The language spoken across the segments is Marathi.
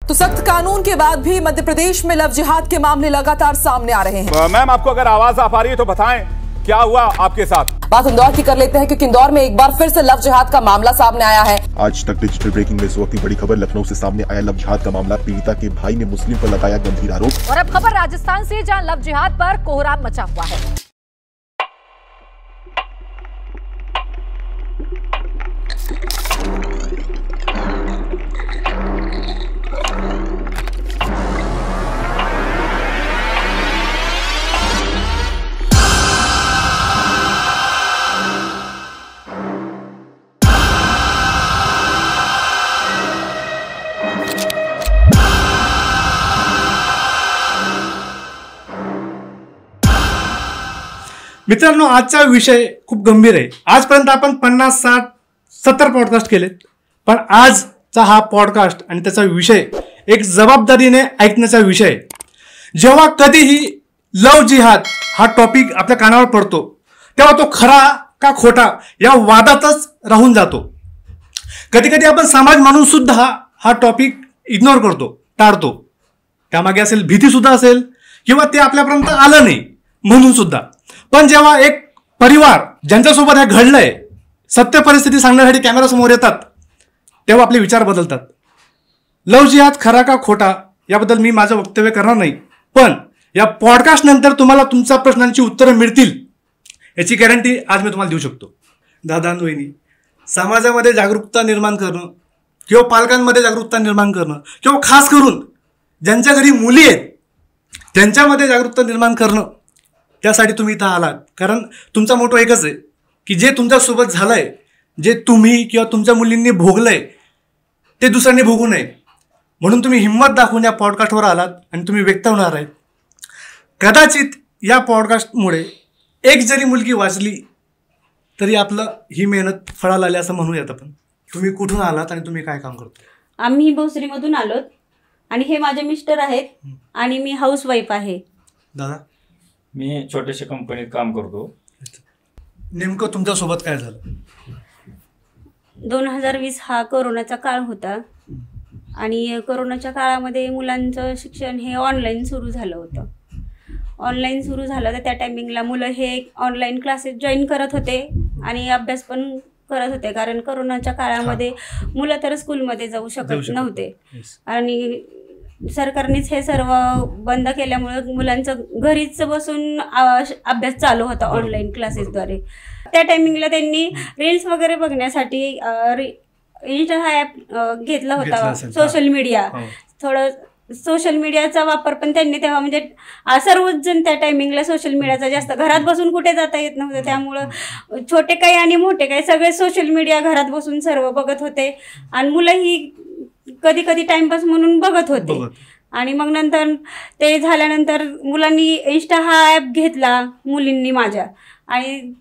तो सख्त कानून के बाद भी मध्य प्रदेश में लव जिहाद के मामले लगातार सामने आ रहे हैं। मैम, आपको अगर आवाज आ पा रही है तो बताएं क्या हुआ आपके साथ। बात इंदौर की कर लेते हैं क्योंकि इंदौर में एक बार फिर से लव जिहाद का मामला सामने आया है। आज तक डिजिटल ब्रेकिंग में इस वक्त की बड़ी खबर लखनऊ से सामने आया लव जिहाद का मामला। पीड़िता के भाई ने मुस्लिम पर लगाया गंभीर आरोप। और अब खबर राजस्थान से, जहां लव जिहाद पर कोहराम मचा हुआ है। मित्रांनो, आजचा विषय खूप गंभीर आहे। आजपर्यंत आपण 50, 60, 70 पॉडकास्ट केलेत, पण आजचा हा पॉडकास्ट आणि त्याचा विषय एक जबाबदारीने ऐकण्याचा विषय। जेव्हा कधीही लव जिहाद हा टॉपिक आपल्या कानावर पडतो तेव्हा तो खरा का खोटा या वादातच राहून जातो। कधी कधी आपण समाज म्हणून सुद्धा हा टॉपिक इग्नोर करतो, टाळतो। त्यामागे असेल भीती सुद्धा असेल किंवा ते आपल्यापर्यंत आलं नाही म्हणून सुद्धा। पण जेव्हा एक परिवार ज्यांच्यासोबत हे घडलंय सत्य परिस्थिती सांगण्यासाठी कॅमेरा समोर येतात तेव्हा आपले विचार बदलतात। लव जिहाद खरा का खोटा याबद्दल मी माझं वक्तव्य करणार नाही, पण या पॉडकास्ट नंतर तुम्हाला तुमच्या प्रश्नांची उत्तरं मिळतील याची गॅरंटी आज मी तुम्हाला देऊ शकतो। दादा आणि वहिनी, समाजामध्ये जागरूकता निर्माण करणं किंवा पालकांमध्ये जागरूकता निर्माण करणं किंवा खास करून ज्यांच्या घरी मुली आहेत त्यांच्यामध्ये जागरूकता निर्माण करणं, त्यासाठी तुम्ही इथं आलात। कारण तुमचा मोठो एकच आहे की जे तुमच्यासोबत झालंय, जे तुम्ही किंवा तुमच्या मुलींनी भोगलंय ते दुसऱ्यांनी भोगू नये म्हणून तुम्ही हिंमत दाखवून या पॉडकास्टवर आलात आणि तुम्ही व्यक्त होणार आहेत। कदाचित या पॉडकास्टमुळे एक जरी मुलगी वाचली तरी आपलं ही मेहनत फळाला आली असं म्हणूयात आपण। तुम्ही कुठून आलात आणि तुम्ही काय काम करतो? आम्ही भोसरीमधून आलोत आणि हे माझे मिस्टर आहेत आणि मी हाऊसवाईफ आहे। दादा, मी छोट्याशा कंपनीत काम करतो। नेमकं तुमच्यासोबत काय झालं? 2020 हा कोरोनाचा काळ होता आणि कोरोनाच्या काळामध्ये मुलांचं शिक्षण हे ऑनलाईन सुरू झालं होतं। ऑनलाईन सुरू झालं तर त्या टायमिंगला मुलं हे ऑनलाईन क्लासेस जॉईन करत होते आणि अभ्यास पण करत होते, कारण कोरोनाच्या काळामध्ये मुलं तर स्कूलमध्ये जाऊ शकत नव्हते आणि सरकारनेच हे सर्व बंद केल्यामुळे मुलांचं घरीच बसून अभ्यास चालू होता ऑनलाईन क्लासेसद्वारे। त्या टायमिंगला त्यांनी रील्स वगैरे बघण्यासाठी इंस्टा हा ॲप घेतला होता, सोशल मीडिया। थोडं सोशल मीडियाचा वापर पण त्यांनी तेव्हा म्हणजे सर्वच जण त्या टायमिंगला सोशल मीडियाचा जास्त, घरात बसून कुठे जाता येत नव्हतं त्यामुळं छोटे काही आणि मोठे काही सगळे सोशल मीडिया घरात बसून सर्व बघत होते आणि मुलंही कधी कधी टाइमपास म्हणून बघत होते। आणि मग नंतर ते झाल्यानंतर मुलांनी इंस्टा हा ॲप घेतला मुलींनी माझ्या, आणि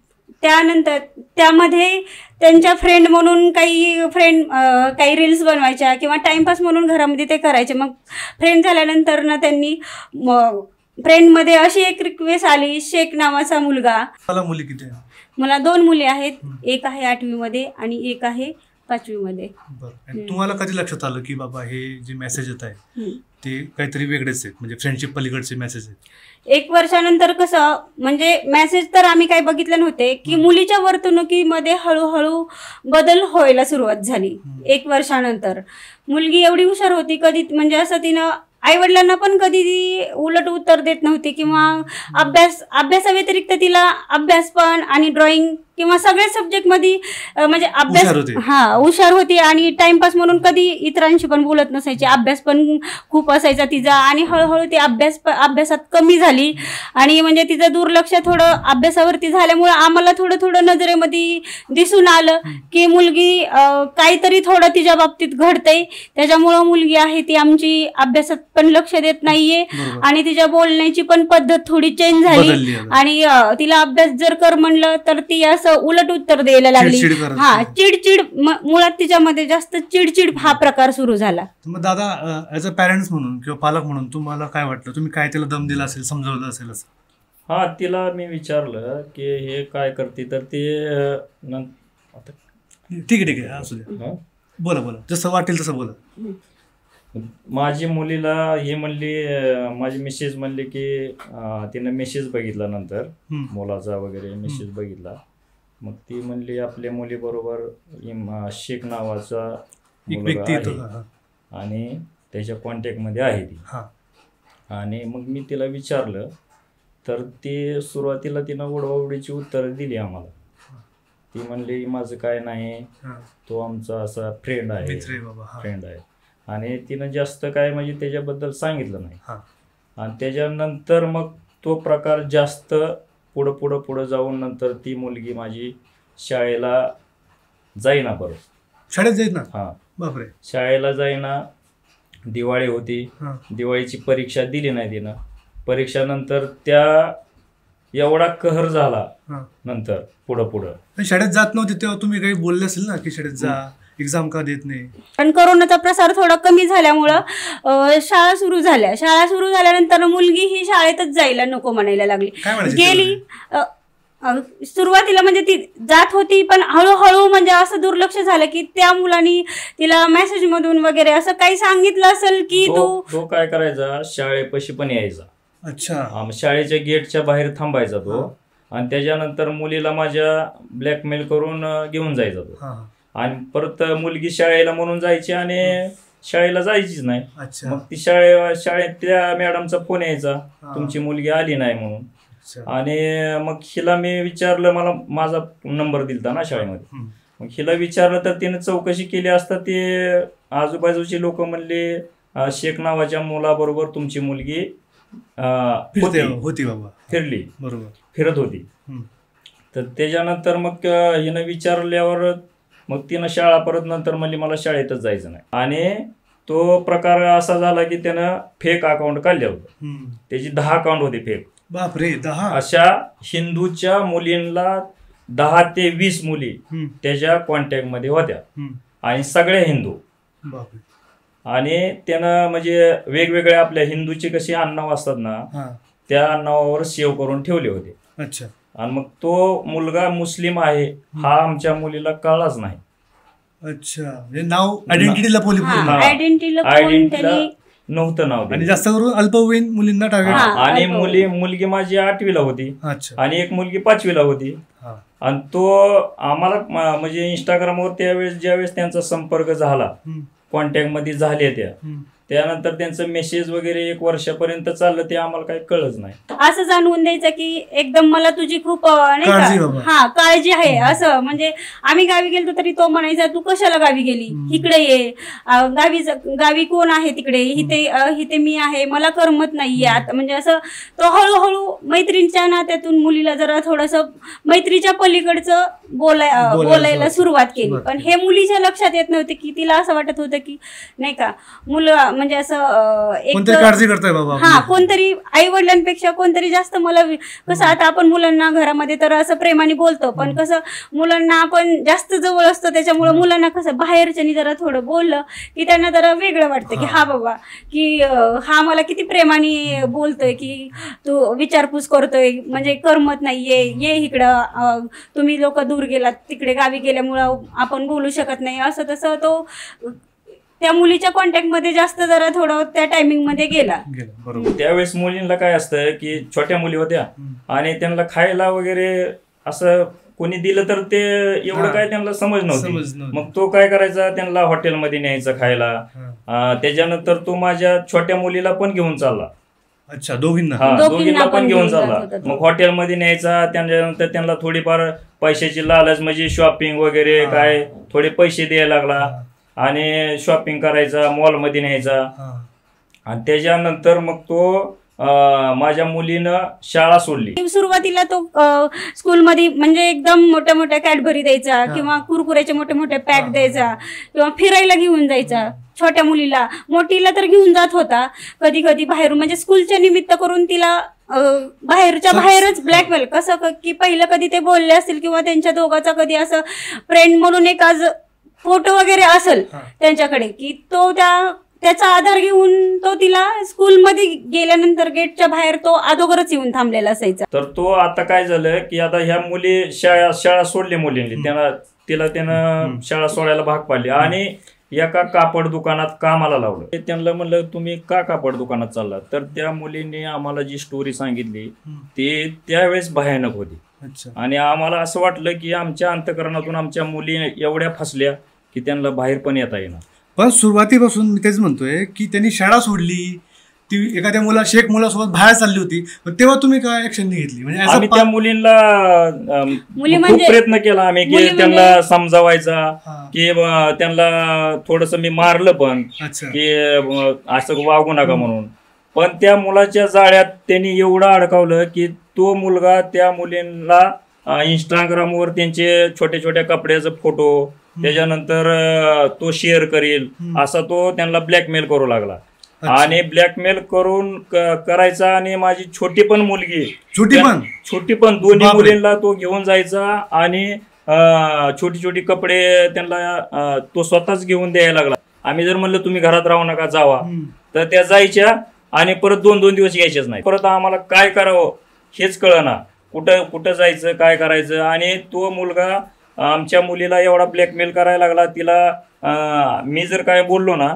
त्यानंतर त्यामध्ये त्यांच्या फ्रेंड म्हणून काही रील्स बनवायच्या किंवा टाइमपास म्हणून घरामध्ये ते करायचे। मग फ्रेंड झाल्यानंतर ना त्यांनी फ्रेंडमध्ये अशी एक रिक्वेस्ट आली, शेख नावाचा मुलगा। मला मुली किती आहेत? मला 2 मुली आहेत, एक आहे 8वी मध्ये आणि एक आहे 5वी मध्ये। बरं, तुम्हाला कधी लक्षात आलं की बाबा हे जे मेसेज येत आहे ते काहीतरी वेगळेच आहेत, म्हणजे फ्रेंडशिप पलीकडचे मेसेज आहेत? 1 वर्षानंतर कसं, म्हणजे मेसेज तर आम्ही काही बघितले नव्हते की मुलीच्या वर्तणुकीमध्ये हळूहळू बदल व्हायला सुरुवात झाली। 1 वर्षानंतर मुलगी एवढी हुशार होती, कधी म्हणजे असं तिनं आईवडिलांना पण कधी ती उलट उत्तर देत नव्हती किंवा अभ्यासाव्यतिरिक्त तिला अभ्यास पण आणि ड्रॉइंग किंवा सगळ्या सब्जेक्टमध्ये म्हणजे अभ्यास हुशार होती आणि टाइमपास म्हणून कधी इतरांशी पण बोलत नसायची। अभ्यास पण खूप असायचा तिचा आणि हळूहळू ती अभ्यासात कमी झाली आणि म्हणजे तिचं दुर्लक्ष थोडं अभ्यासावरती झाल्यामुळे आम्हाला थोडं नजरेमध्ये दिसून आलं की मुलगी काहीतरी थोडं तिच्या बाबतीत घडतंय, त्याच्यामुळं मुलगी आहे ती आमची अभ्यासात पण लक्ष देत नाहीये आणि तिच्या बोलण्याची पण पद्धत थोडी चेंज झाली आणि तिला अभ्यास जर कर म्हणलं तर ती उलट उत्तर द्यायला लागली। चिडचिड, मुळात तिच्यामध्ये जास्त चिडचिड हा प्रकार सुरू झाला। मग दादा, ऍज अ पॅरेंट्स म्हणून किंवा पालक म्हणून तुम्हाला काय वाटलं? तुम्ही काय तिला दम दिला असेल, समजावलं असेल असं? हा, तिला मी विचारलं की हे काय करते, तर ते ठीक आहे असू द्या, बोला जसं वाटेल तसं बोला। माझी मुलीला हे म्हणली, माझी मिसेस म्हणली की तिनं मेसेज बघितला नंतर मुलाचा वगैरे मेसेज बघितला. मग ती म्हणली आपल्या मुलीबरोबर शेख नावाचा मुलगा आहे आणि त्याच्या कॉन्टॅक्टमध्ये आहे ती. आणि मग मी तिला विचारलं तर ती सुरुवातीला तिनं उडवाउडीची उत्तरं दिली आम्हाला. ती म्हणली माझं काय नाही, तो आमचा असा फ्रेंड आहे आणि तिनं जास्त काय म्हणजे त्याच्याबद्दल सांगितलं नाही. आणि त्याच्यानंतर मग तो प्रकार जास्त पुढं जाऊन नंतर ती मुलगी माझी शाळेला जाईना. परत शाळेत जाईना. बापरे. शाळेला जाईना. दिवाळी होती, दिवाळीची परीक्षा दिली नाही तिनं. परीक्षानंतर त्या एवढा कहर झाला नंतर पुढं शाळेत जात नव्हती तेव्हा तुम्ही काही बोलले असेल ना की शाळेत जा, एक्झाम का देत नाही. पण कोरोनाचा प्रसार थोडा कमी झाल्यामुळं शाळा सुरू झाल्यानंतर मुलगी ही शाळेतच जायला नको म्हणायला लागली. गेली सुरुवातीला म्हणजे ती जात होती, पण हळूहळू म्हणजे असं दुर्लक्ष झालं की त्या मुलांनी तिला मेसेज मधून वगैरे असं काही सांगितलं असेल की तो काय करायचा, शाळेपाशी पण यायचा. अच्छा. शाळेच्या गेटच्या बाहेर थांबायचा तो आणि त्याच्यानंतर मुलीला माझ्या ब्लॅकमेल करून घेऊन जायचा तो. आणि परत मुलगी शाळेला म्हणून जायची आणि शाळेला जायचीच नाही. मग ती शाळेत त्या मॅडमचा फोन यायचा, तुमची मुलगी आली नाही म्हणून. आणि मग हिला मी विचारलं, मला माझा नंबर दिलता ना शाळेमध्ये. मग हिला विचारलं तर तिने चौकशी केली असता ते आजूबाजूची लोक म्हणले शेख नावाच्या मुलाबरोबर तुमची मुलगी होती बाबा, फिरली, बरोबर फिरत होती. तर त्याच्यानंतर मग हिनं विचारल्यावर मग तिनं शाळा परत नंतर म्हणली मला शाळेतच जायचं नाही. आणि तो प्रकार असा झाला की त्यानं फेक अकाउंट काढले होतं. त्याची 10 अकाउंट होते फेक. बापरे, 10. अशा हिंदूच्या मुलींना 10 ते 20 मुली त्याच्या कॉन्टॅक्ट मध्ये होत्या आणि सगळ्या हिंदू. बापरे. आणि त्यानं म्हणजे वेगवेगळ्या आपल्या हिंदूची कशी आडनाव असतात ना, त्या आडनावावर सेव्ह करून ठेवले होते. अच्छा. आणि मग तो मुलगा मुस्लिम आहे हा आमच्या मुलीला कळलाच नाही. अच्छा, नाव आयडेंटिटीला नव्हतं नाव. आणि जास्त करून अल्पवयीन मुलींना टार्गेट. आणि मुलगी माझी 8वीला होती आणि एक मुलगी 5वीला होती. आणि तो आम्हाला म्हणजे इंस्टाग्रामवर ज्यावेळेस त्यांचा संपर्क झाला, कॉन्टॅक्ट मध्ये झाले त्यानंतर त्यांचं मेसेज वगैरे 1 वर्षापर्यंत चाललं, ते आम्हाला काही कळलंच नाही. असं जाणवून द्यायचं की एकदम मला तुझी खूप नाही का काळजी आहे असं. म्हणजे आम्ही गावी गेलो तरी तो म्हणायचा तू कशाला गावी गेली, इकडे ये, गावी कोण आहे तिकडे, इथे मी आहे, मला करमत नाहीये आता. म्हणजे असं तो हळूहळू मैत्रीच्या नात्यातून मुलीला जरा थोडस मैत्रीच्या पलीकडचं बोलायला सुरुवात केली. पण हे मुलीच्या लक्षात येत नव्हते की तिला असं वाटत होतं की नाही का मुलं म्हणजे असं एक काळजी करताय बाबा, कोणतरी आई वडिलांपेक्षा कोणतरी जास्त. मला कसं आता आपण मुलांना घरामध्ये तर असं प्रेमाने बोलतो, पण कसं मुलांना आपण जास्त जवळ असतो त्याच्यामुळे मुलांना कसं बाहेरच्यानी जरा थोडं बोललं की त्यांना जरा वेगळं वाटतं की हा बाबा की हा मला किती प्रेमाने बोलतोय, की तू विचारपूस करतोय, म्हणजे करमत नाहीये, ये इकडं, तुम्ही लोक दूर गेलात तिकडे गावी गेल्यामुळं आपण बोलू शकत नाही, असं तसं. तो त्या मुलीच्या कॉन्टॅक्ट मध्ये जास्त जरा थोडं त्या टायमिंग मध्ये गेला. त्यावेळेस मुलींना काय असतं की छोट्या मुली होत्या आणि त्यांना खायला वगैरे असं कोणी दिलं तर ते एवढं काय त्यांना समज नव्हती. मग तो काय करायचा, त्यांना हॉटेलमध्ये न्यायचा खायला. त्याच्यानंतर तो माझ्या छोट्या मुलीला पण घेऊन चालला. अच्छा, दोघींना पण घेऊन चालला. मग हॉटेलमध्ये न्यायचा. त्याच्यानंतर त्यांना थोडीफार पैशाची लालच म्हणजे शॉपिंग वगैरे काय थोडे पैसे द्यायला लागला आणि शॉपिंग करायचा, मॉलमध्ये न्यायचा. आणि त्याच्यानंतर मग तो माझ्या मुलीनं शाळा सोडली. सुरुवातीला तो स्कूलमध्ये म्हणजे एकदम मोठ्या मोठ्या कॅडबरी द्यायचा किंवा कुरकुऱ्याचे मोठे मोठे पॅक द्यायचा किंवा फिरायला घेऊन जायचा छोट्या मुलीला. मोठीला तर घेऊन जात होता कधी कधी बाहेरून, म्हणजे स्कूलच्या निमित्त करून तिला बाहेरच ब्लॅकमेल. कसं की पहिलं कधी ते बोलले असतील किंवा त्यांच्या दोघांचा कधी असं फ्रेंड म्हणून एक आज फोटो वगैरे असेल त्यांच्याकडे की तो त्याचा आधार घेऊन तो तिला स्कूलमध्ये गेल्यानंतर गेटच्या बाहेर तो अगोदरच येऊन थांबलेला असायचा. तर तो आता काय झालं की आता ह्या मुली शाळा सोडली मुलींनी, त्यानं शाळा सोडायला भाग पाडली. आणि एका कापड दुकानात कामाला लावलं. त्यांना म्हणलं तुम्ही का कापड दुकानात चालला, तर त्या मुलींनी आम्हाला जी स्टोरी सांगितली ती त्यावेळेस भयानक होती. आणि आम्हाला असं वाटलं की आमच्या अंतःकरणातून आमच्या मुली एवढ्या फसल्या की त्यांना बाहेर पण येता येणार. पण सुरुवातीपासून मी तेच म्हणतोय की त्यांनी शाळा सोडली, ती एखाद्या शेख मुलासोबत बाहेर चालली होती, तेव्हा तुम्ही काय ऍक्शन घेतली? म्हणजे आम्ही त्या मुलींना खूप प्रयत्न केला आम्ही की त्यांना समजावायचा की त्यांना थोडस मी मारलं पण की असं वागू नका म्हणून. पण त्या मुलाच्या जाळ्यात त्यांनी एवढं अडकवलं की तो मुलगा त्या मुलींना इंस्टाग्रामवर त्यांचे छोट्या छोट्या कपड्याचे फोटो त्याच्यानंतर तो शेअर करेल असा तो त्यांना ब्लॅकमेल करू लागला. आणि ब्लॅकमेल करून करायचा. आणि माझी छोटी पण मुलगी छोटी पण दोन्ही मुलींना तो घेऊन जायचा आणि छोटी छोटी कपडे त्यांना तो स्वतःच घेऊन द्यायला लागला. आम्ही जर म्हणलं तुम्ही घरात राहू नका जावा, तर त्या जायच्या आणि परत 2-2 दिवस यायचेच नाही. परत आम्हाला काय करावं हेच कळना, कुठं जायचं काय करायचं. आणि तो मुलगा आमच्या मुलीला एवढा ब्लॅकमेल करायला लागला. तिला मी जर काय बोललो ना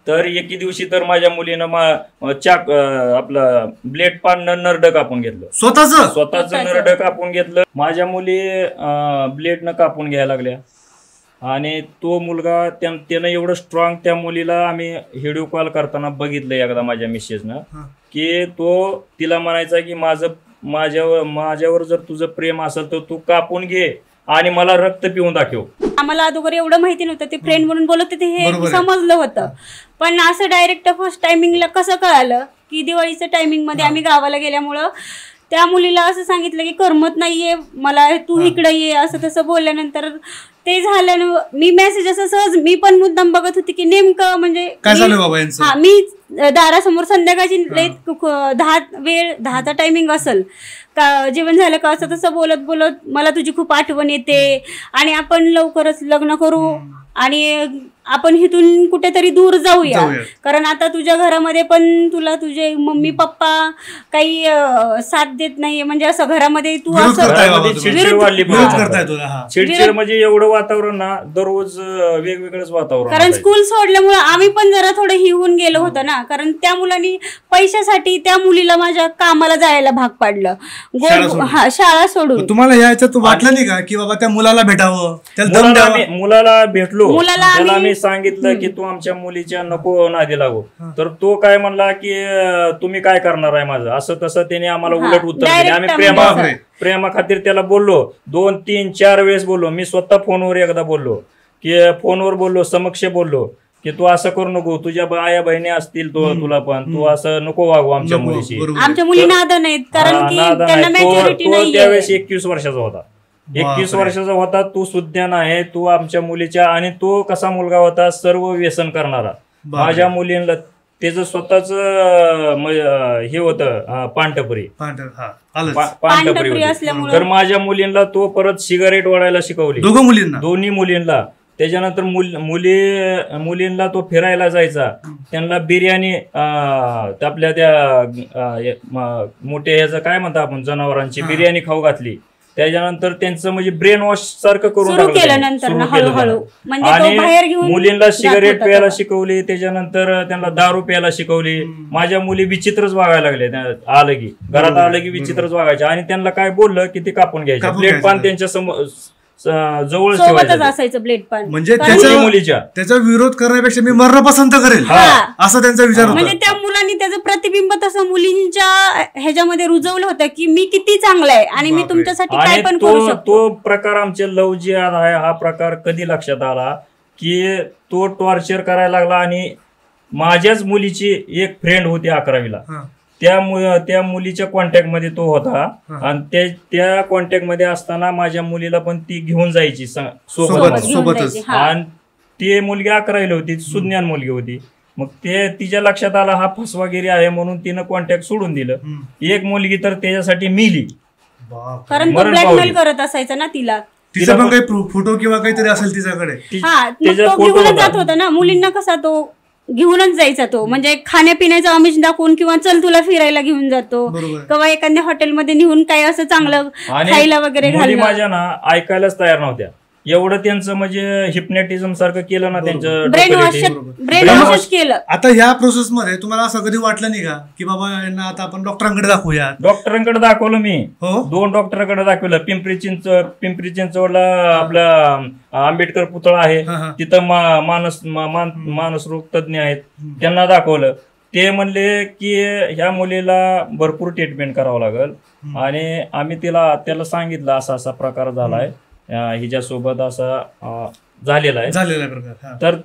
तर एके दिवशी तर माझ्या मुलीनं आपलं ब्लेड पाडणं नरड कापून घेतलं, स्वतःच नरड कापून घेतलं. माझ्या मुली ब्लेडनं कापून घ्यायला लागल्या. आणि तो मुलगा त्यानं एवढं स्ट्रॉंग, त्या मुलीला आम्ही व्हिडिओ कॉल करताना बघितलं एकदा माझ्या मिसेसनं की तो तिला म्हणायचा की माझ्यावर जर तुझं प्रेम असेल तर तू कापून घे आणि मला रक्त पिऊन दाखव. आम्हाला अगोदर एवढं माहिती नव्हतं, ते फ्रेंड म्हणून बोलत होते हे समजलं होतं. पण असं डायरेक्ट फर्स्ट टायमिंगला कसं कळालं की दिवाळीच्या टायमिंग मध्ये आम्ही गावाला गेल्यामुळं त्या मुलीला असं सांगितलं की करमत नाहीये मला, तू इकडे ये असं तसं बोलल्यानंतर ते झालं. मी मेसेज असं सहज मी पण मुद्दाम बघत होती की नेमकं म्हणजे मी दारासमोर संध्याकाळची 10चा टायमिंग असेल का जेवण झालं का असं तसं बोलत बोलत मला तुझी खूप आठवण येते आणि आपण लवकरच लग्न करू आणि आपण इथून कुठेतरी दूर जाऊया, कारण आता तुझ्या घरामध्ये पण तुला तुझे मम्मी पप्पा काही साथ देत नाहीये. म्हणजे असं घरामध्ये तू असं चिडचिड म्हणजे एवढं वातावरण ना, दररोज वेगवेगळंच वातावरण. कारण स्कूल सोडल्यामुळे आम्ही पण जरा थोडं हिवून गेलो होतं ना, कारण त्या मुलांनी पैशासाठी त्या मुलीला माझ्या कामाला जायला भाग पाडलं शाळा सोडून. तुम्हाला यायचं वाटलं नाही का की बाबा त्या मुलाला भेटावं? मुलाला भेटलो, त्याला मी सांगितलं की तू आमच्या मुलीच्या नको नादी लागू, तर तो काय म्हणला की तुम्ही काय करणार आहे माझं, असं तसं त्याने आम्हाला उलट उत्तर दिले. आम्ही प्रेमा खातीर त्याला बोललो 2-3-4 वेळेस बोललो. मी स्वतः फोनवर एकदा बोललो की समक्ष बोललो की तू असं करू नको, तुझ्या आया बहिणी असतील तुला पण तू असं नको वागू आमच्या मुलीशी. आमच्या मुली नादा नाहीत कारण की त्यांना मॅच्युरिटी नाहीये. त्यावेळेस 21 वर्षाचा होता. 21 वर्षाचा होता. तू सुज्ञान आहे, तू आमच्या मुलीच्या. आणि तो कसा मुलगा होता, सर्व व्यसन करणारा. माझ्या मुलींना त्याचं स्वतःच हे होतं पांढरपुरी तर माझ्या मुलींना तो परत सिगारेट ओढायला शिकवली, दोन्ही मुलींना. त्याच्यानंतर मुलींना तो फिरायला जायचा, त्यांना बिर्याणी आपल्या त्या मोठ्या ह्याचं काय म्हणतो आपण जनावरांची बिर्याणी खाऊ घातली. त्याच्यानंतर त्यांचं म्हणजे ब्रेन वॉश सारखं करून आणि मुलींना सिगारेट प्यायला शिकवली. त्याच्यानंतर त्यांना दारू प्यायला शिकवली. माझ्या मुली विचित्रच वागायला लागले. आलं की घरात आलं की विचित्रच वागायचे. आणि त्यांना काय बोललं की ते कापून घ्यायचे. प्लेट पान त्यांच्या समोर जवळ असायचं ब्लेड पान. म्हणजे त्याचा विरोध करण्यापेक्षा मी मरण पसंत करेल असा त्यांचा विचार होता. म्हणजे त्या मुलांनी त्याचं प्रतिबिंब तसं मुलींच्या ह्याच्यामध्ये रुजवलं होतं की मी किती चांगला आहे आणि मी तुमच्यासाठी काय पण करू शकतो. तो प्रकार आमचे लव जिहाद आहे हा प्रकार कधी लक्षात आला की तो टॉर्चर करायला लागला. आणि माझ्याच मुलीची एक फ्रेंड होती 11वीला, त्या मुलीच्या कॉन्टॅक्ट मध्ये तो होता. आणि त्या कॉन्टॅक्ट मध्ये असताना माझ्या मुलीला पण ती घेऊन जायची सोबतच. आणि ती मुलगी 11वीला होती, सुज्ञान मुलगी होती. मग ते तिच्या लक्षात आला हा फसवागिरी आहे म्हणून तिनं कॉन्टॅक्ट सोडून दिलं. एक मुलगी तर त्याच्यासाठी मिली, कारण तो ब्लॅकमेल करत असायचा ना तिला. तिचा पण काही फोटो किंवा काहीतरी असेल तिच्याकडे. तो घेऊनच जात होता ना मुलींना, कसा तो घेऊनच जायचा तो. म्हणजे खाण्यापिण्याचं आमिष दाखवून किंवा चल तुला फिरायला घेऊन जातो किंवा एखाद्या हॉटेलमध्ये नेऊन काय असं चांगलं खायला वगैरे घालणं. माझ्या ना ऐकायलाच तयार नव्हत्या. एवढं त्यांचं म्हणजे हिप्नॅटिझम सारखं केलं ना त्यांचं ब्रेन वॉश केलं. आता ह्या प्रोसेस मध्ये तुम्हाला असं कधी वाटलं नाही का की बाबा यांना आता आपण डॉक्टरांकडे दाखवूया? डॉक्टरांकडे दाखवलं मी, हो 2 डॉक्टरांकडे दाखवलं. पिंपरी चिंचवडला आपला आंबेडकर पुतळा आहे, तिथं मानस रोग तज्ञ आहेत, त्यांना दाखवलं. ते म्हणले की ह्या मुलीला भरपूर ट्रीटमेंट करावं लागेल आणि आम्ही त्याला सांगितलं असा असा प्रकार झालाय, हिच्यासोबत असा झालेला आहे. तर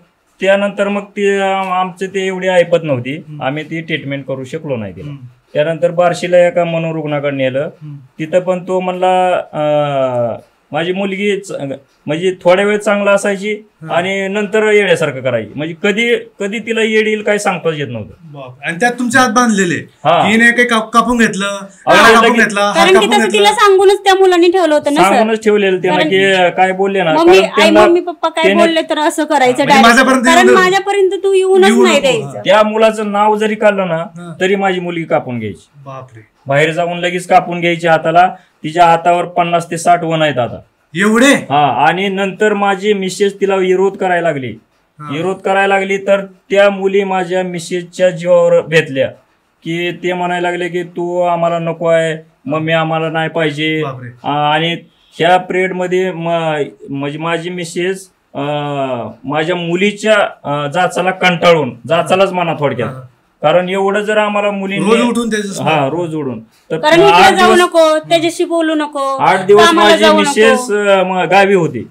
त्यानंतर मग ते आमचे ते एवढी ऐपत नव्हती, आम्ही ती ट्रीटमेंट करू शकलो नाही तिला. त्यानंतर बार्शीला एका मनोरुग्णाकडे नेलं. तिथं पण तो म्हणला माझी मुलगी म्हणजे थोड्या वेळ चांगला असायची आणि नंतर येड्यासारखं करायची, म्हणजे कधी तिला येड येईल काय सांगताच येत नव्हतं. आणि त्यात तुमचे हात बांधलेले कापून घेतलं, कारण की तसं तिला सांगूनच त्या मुलांनी ठेवलं होतं ना, सांगूनच ठेवलेलं त्यांना की काय बोलले ना, मम्मी पप्पा काय बोलले तर असं करायचं, कारण माझ्यापर्यंत तू येऊनच नाही द्यायचं. त्या मुलाचं नाव जरी काढलं ना तरी माझी मुलगी कापून घ्यायची. बापरे, बाहेर जाऊन लगेच कापून घ्यायची हाताला. तिच्या हातावर 50 ते 60 वन आहेत आता एवढे. आणि नंतर माझी मिसेस तिला विरोध करायला लागली. तर त्या मुली माझ्या मिसेसच्या जीवावर भेटल्या की ते म्हणायला लागले की तू आम्हाला नको आहे, मम्मी आम्हाला नाही पाहिजे. आणि ह्या पिरियड मध्ये म्हणजे माझी मिसेस माझ्या मुलीच्या जाचाला कंटाळून, जाचालाच म्हणा थोडक्यात, कारण एवढं जर आम्हाला मुलींनी रोज उडून तर जाऊ नको, त्याच्याशी बोलू नको. 8 दिवस माझी मिसेस गावी होती.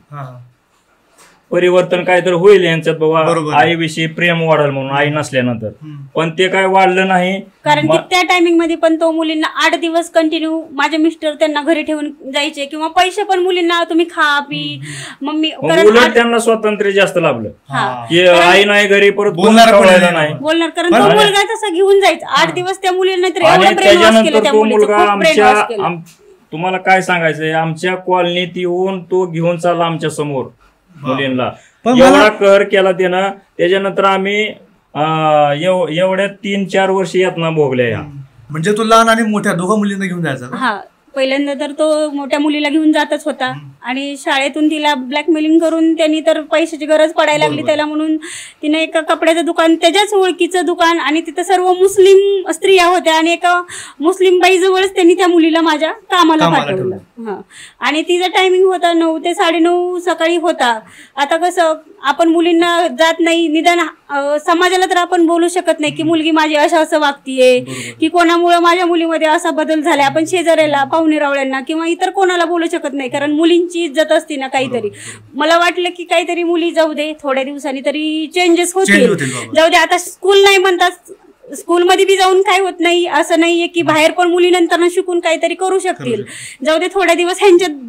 परिवर्तन काहीतरी होईल यांच्यात बाबा, आईविषयी प्रेम वाढेल म्हणून, आई नसल्यानंतर. पण ते काय वाढलं नाही, कारण की त्या टायमिंग मध्ये पण तो मुलींना 8 दिवस कंटिन्यू माझे मिस्टर त्यांना घरी ठेवून जायचे, किंवा पैसे पण मुलींना तुम्ही खा पी मम्मी, उलट त्यांना स्वातंत्र्य जास्त लाभलं की आई नाही घरी, परत बोलणार, कारण तो मुलगा तसा घेऊन जायचा 8 दिवस त्या मुलींना. त्याच्यानंतर तो मुलगा तुम्हाला काय सांगायचंय, आमच्या कॉलनीत येऊन तो घेऊन चालला आमच्या समोर मुलींना. एवढा कहर केला त्यानं. त्याच्यानंतर आम्ही एवढ्या 3-4 वर्ष यातना भोगल्या. म्हणजे तो लहान आणि मोठ्या दोघा मुलींना घेऊन जायचा? पहिल्यांदा तर तो मोठ्या मुलीला घेऊन जातच होता, आणि शाळेतून तिला ब्लॅकमेलिंग करून त्यांनी तर पैशाची गरज पडायला लागली त्याला, म्हणून तिने एका कपड्याचं दुकान, त्याच्याच ओळखीचं दुकान, आणि तिथं सर्व मुस्लिम स्त्रिया होत्या, आणि एका मुस्लिम बाईजवळच त्यांनी त्या मुलीला माझ्या कामाला पाठवलं. आणि तिचा टायमिंग होता 9 ते 9:30 सकाळी होता. आता कसं आपण मुलींना जात नाही, निदान समाजाला तर आपण बोलू शकत नाही की मुलगी माझी असं वागतीये, की कोणामुळे माझ्या मुलीमध्ये असा बदल झालाय. आपण शेजाऱ्याला, पाहुणे रावळ्यांना किंवा इतर कोणाला बोलू शकत नाही, कारण मुलींची इज्जत असते ना काहीतरी. मला वाटलं की काहीतरी मुली जाऊ दे, थोड्या दिवसांनी तरी चेंजेस होतील, जाऊ दे. आता स्कूल नाही म्हणतात, स्कूलमध्ये बी जाऊन काय होत नाही, असं नाहीये की बाहेर पण मुली नंतर शिकून काहीतरी करू शकतील. जाऊ दे, थोड्या दिवस